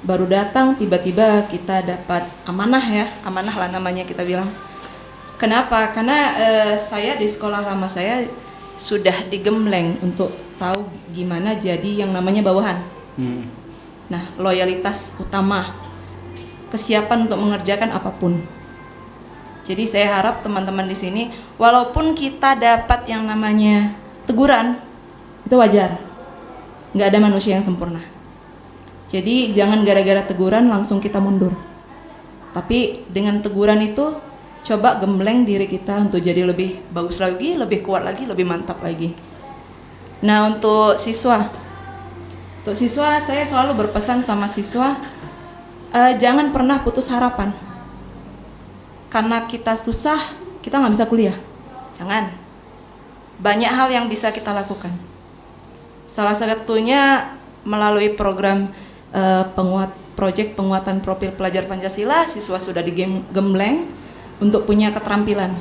Baru datang tiba-tiba kita dapat amanah ya, amanah lah namanya kita bilang. Kenapa? Karena saya di sekolah lama saya sudah digembleng untuk tahu gimana jadi yang namanya bawahan. Nah, loyalitas utama, kesiapan untuk mengerjakan apapun. Jadi saya harap teman-teman di sini, walaupun kita dapat yang namanya teguran, itu wajar. Nggak ada manusia yang sempurna. Jadi jangan gara-gara teguran langsung kita mundur. Tapi dengan teguran itu, coba gembleng diri kita untuk jadi lebih bagus lagi, lebih kuat lagi, lebih mantap lagi. Nah, untuk siswa saya selalu berpesan sama siswa, jangan pernah putus harapan. Karena kita susah, kita nggak bisa kuliah. Jangan. Banyak hal yang bisa kita lakukan. Salah satunya melalui program proyek penguatan profil pelajar Pancasila, siswa sudah digembleng untuk punya keterampilan.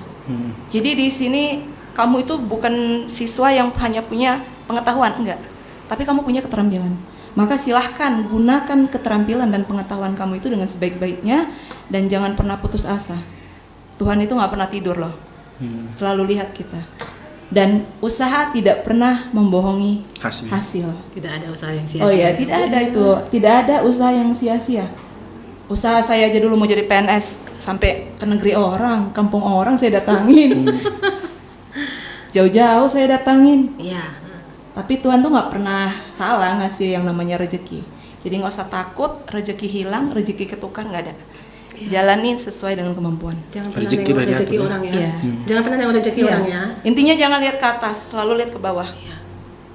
Jadi di sini kamu itu bukan siswa yang hanya punya pengetahuan, enggak. Tapi kamu punya keterampilan. Maka silahkan gunakan keterampilan dan pengetahuan kamu itu dengan sebaik-baiknya dan jangan pernah putus asa. Tuhan itu nggak pernah tidur loh, selalu lihat kita. dan usaha tidak pernah membohongi Hasil. hasil. Tidak ada usaha yang sia-sia. Oh ya, tidak ada itu. Tidak ada usaha yang sia-sia. Usaha saya aja dulu mau jadi PNS sampai ke negeri orang, kampung orang saya datangin. Jauh-jauh saya datangin. Iya. Tapi Tuhan tuh nggak pernah salah ngasih yang namanya rezeki. Jadi nggak usah takut rezeki hilang, rezeki ketukar, nggak ada. Jalanin sesuai dengan kemampuan. Jangan pernah Rezeki nengok udah rezeki diatur, orang ya. Iya. Jangan pernah nengok rezeki Iya. orang ya. Intinya jangan lihat ke atas, selalu lihat ke bawah. Iya.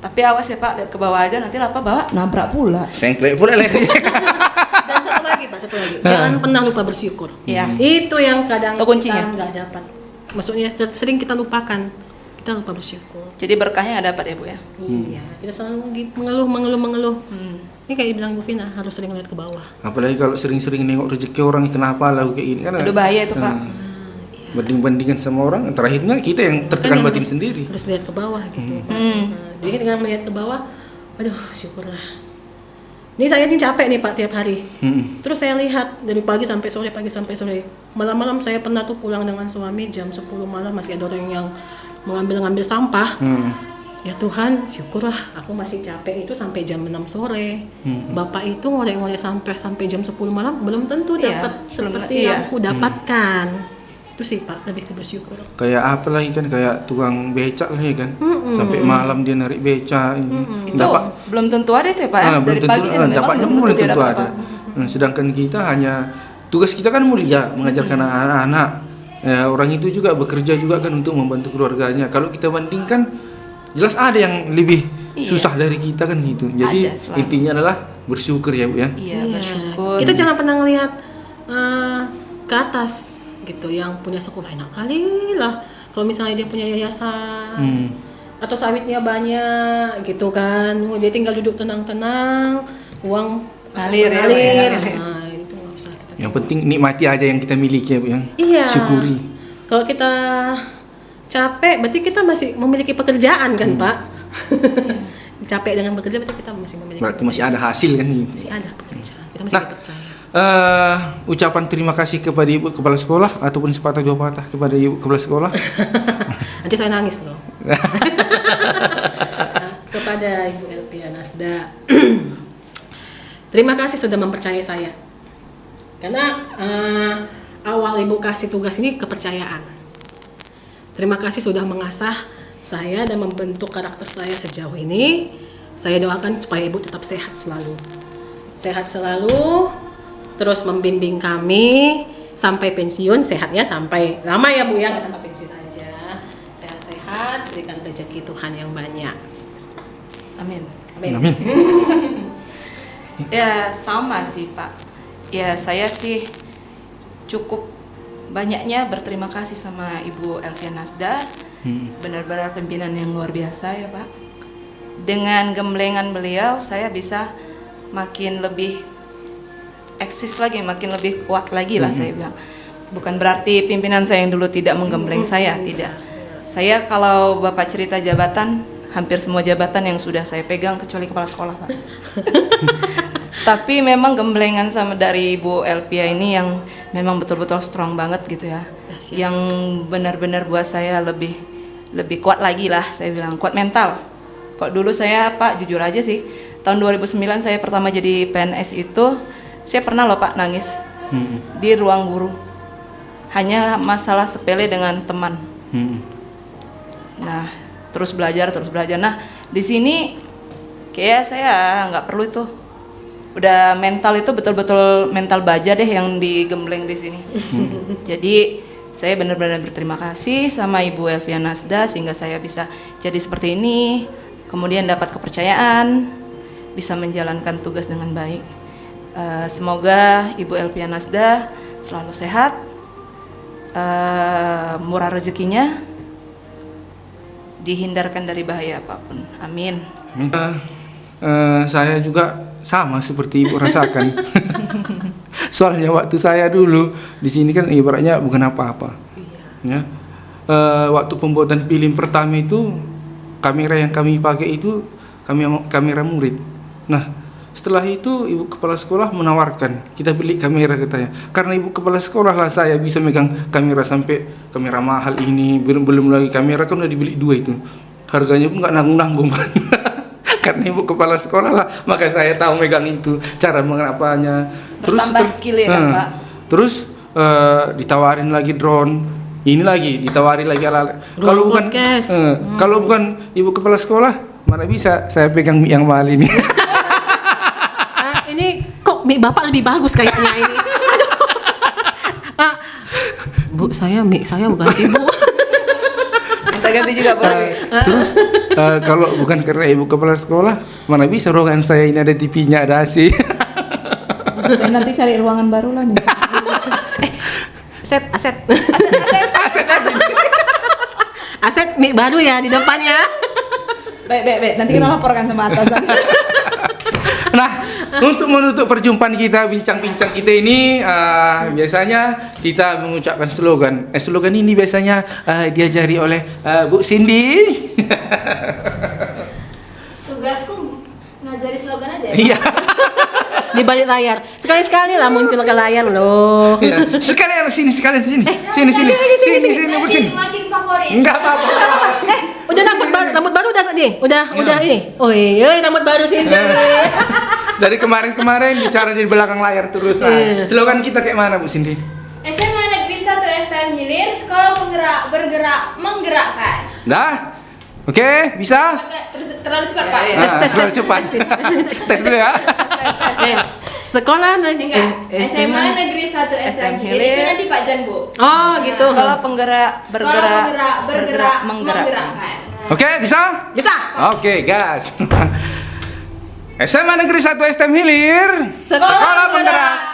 Tapi awas ya Pak, lihat ke bawah aja nanti apa bawa nabrak pula. Sengklek pula leh. Dan satu lagi Pak, satu lagi. Jangan pernah lupa bersyukur. Iya. Itu yang kadang Itu kuncinya. kita nggak dapat. Maksudnya sering kita lupakan. Kita lupa bersyukur. Jadi berkahnya nggak dapat ya Bu ya. Iya. Kita selalu gitu, mengeluh. Hmm. Ini kayak bilang Bu Vina, harus sering lihat ke bawah. Apalagi kalau sering-sering nengok rezeki orang, kenapa lah kayak gini kan. Aduh bahaya itu Pak. Banding-bandingkan sama orang, terakhirnya kita yang tertekan Kan batin harus- sendiri. Harus lihat ke bawah gitu. Hmm. Nah, jadi dengan melihat ke bawah, aduh syukurlah. Ini saya ini capek nih Pak tiap hari. Terus saya lihat dari pagi sampai sore, malam-malam saya pernah tuh pulang dengan suami jam 10 malam masih ada orang yang mengambil sampah. Ya Tuhan, syukurlah aku masih capek itu sampai jam 6 sore. Bapak itu ngorek-ngorek sampai jam 10 malam belum tentu Iya, dapat belum- seperti iya. yang aku dapatkan. Itu sih Pak, lebih ke bersyukur. Kayak apa lagi kan, kayak tukang becak lah ya kan. Sampai malam dia narik becak. Itu Dapat belum tentu ada itu ya Pak. belum Dari tentu, pagi sampai malam dapatnya belum belum tentu dia tentu dapat ada. apa. Nah, sedangkan kita hanya tugas kita kan mulia, mengajarkan anak-anak. Ya, orang itu juga bekerja juga kan untuk membantu keluarganya. Kalau kita bandingkan, jelas ada yang lebih Iya. susah dari kita kan gitu. Jadi Ada selalu. intinya adalah bersyukur ya Bu ya. Iya, bersyukur. Kita jangan pernah ngelihat ke atas gitu, yang punya sekolah enak kali lah. Kalau misalnya dia punya yayasan atau sawitnya banyak gitu kan, dia tinggal duduk tenang-tenang, uang Ngalir ya, ngalir. ngalir. Nah, itu nggak usah kita. Yang penting nikmati aja yang kita miliki ya Bu ya. Iya. Syukuri. Kalau kita capek, berarti kita masih memiliki pekerjaan kan Pak? Capek dengan bekerja berarti kita masih memiliki. Berarti masih ada hasil kan gitu. Masih ada pekerjaan. Kita masih Nah, dipercaya. Ucapan terima kasih kepada Ibu Kepala Sekolah ataupun sepatah dua patah kepada Ibu Kepala Sekolah. Nanti saya nangis loh. Kepada Ibu Elvia Nasda, terima kasih sudah mempercayai saya. Karena awal Ibu kasih tugas ini kepercayaan. Terima kasih sudah mengasah saya dan membentuk karakter saya sejauh ini. Saya doakan supaya Ibu tetap sehat selalu. Sehat selalu, terus membimbing kami sampai pensiun, sehatnya sampai lama ya Bu ya, nggak sampai pensiun aja. Sehat-sehat, berikan rezeki Tuhan yang banyak. Amin. Amin. Amin. Ya sama sih Pak. Ya saya sih cukup banyaknya berterima kasih sama Ibu Elvia Nasda. Benar-benar pimpinan yang luar biasa ya Pak. Dengan gemblengan beliau saya bisa makin lebih eksis lagi, makin lebih kuat lagi lah saya bilang. Bukan berarti pimpinan saya yang dulu tidak menggembleng saya, tidak. Saya kalau Bapak cerita jabatan, hampir semua jabatan yang sudah saya pegang kecuali kepala sekolah Pak. Tapi memang gemblengan sama dari Ibu Elvia ini yang memang betul-betul strong banget gitu ya. Yang benar-benar buat saya lebih kuat lagi lah, saya bilang kuat mental. Kok dulu saya Pak jujur aja sih, tahun 2009 saya pertama jadi PNS itu, saya pernah loh Pak nangis di ruang guru. Hanya masalah sepele dengan teman. Nah, terus belajar. Nah, di sini kayak saya nggak perlu itu. Udah mental itu betul-betul mental baja deh yang digembleng di sini. Jadi saya benar-benar berterima kasih sama Ibu Elvia Nasda sehingga saya bisa jadi seperti ini. Kemudian dapat kepercayaan, bisa menjalankan tugas dengan baik. Semoga Ibu Elvia Nasda selalu sehat, murah rezekinya, dihindarkan dari bahaya apapun. Amin. Saya juga sama seperti Ibu rasakan. Soalnya waktu saya dulu di sini kan ibaratnya bukan apa-apa. Ya. Waktu pembuatan film pertama itu kamera yang kami pakai itu kamera murid. Nah, Setelah itu ibu kepala sekolah menawarkan kita beli kamera katanya. Karena ibu kepala sekolah lah saya bisa megang kamera sampai kamera mahal ini. Belum lagi kamera kan udah dibeli 2 itu. Harganya pun nggak nanggung-nanggung. Karena ibu kepala sekolah lah, maka saya tahu megang itu, cara mengapanya. Bertambah skill ya kan, Pak? Terus ditawarin lagi drone. Ini lagi ditawarin lagi alat. Kalau bukan podcast. kalau bukan ibu kepala sekolah, mana bisa saya pegang mic yang mahal ini. Ini kok mic bapak lebih bagus kayaknya ini. Ah, Bu, mic saya bukan ibu. Minta ganti juga boleh. Terus kalau bukan karena ibu kepala sekolah, mana bisa ruangan saya ini ada TV-nya, ada AC. Saya nanti cari ruangan baru lah nih. Aset Aset aja. Aset mic baru ya di depannya. Baik. Nanti kita laporkan sama atasan. Nah, untuk menutup perjumpaan kita, bincang-bincang kita ini, biasanya kita mengucapkan slogan. Slogan ini biasanya diajari oleh Bu Cindy. Tugasku ngajari slogan aja ya? Iya. Di balik layar. Sekali-sekali lah muncul ke layar loh. Iya. Sekalian sini. Sini. Bu Cindy. Ini makin favorit. Enggak apa-apa. Udah rambut baru udah tadi. Udah ini. Oh iya, rambut baru sih. Dari kemarin bicara di belakang layar terus. Iya. Slogan kita kayak mana Bu Cindy? SMA Negeri 1 STM Hilir, sekolah bergerak menggerakkan. Dah? Oke, bisa? Terlalu cepat, Pak. Ya. Terlalu cepat. Tes dulu ya. Sekolah Enggak. SMA Negeri 1 STM Hilir itu nanti Pak Jan, Bu. Oh, gitu. Sekolah penggerak bergerak menggerakkan. Oke, bisa? Bisa. Oke, gas. SMA Negeri 1 STM Hilir. Sekolah Penggerak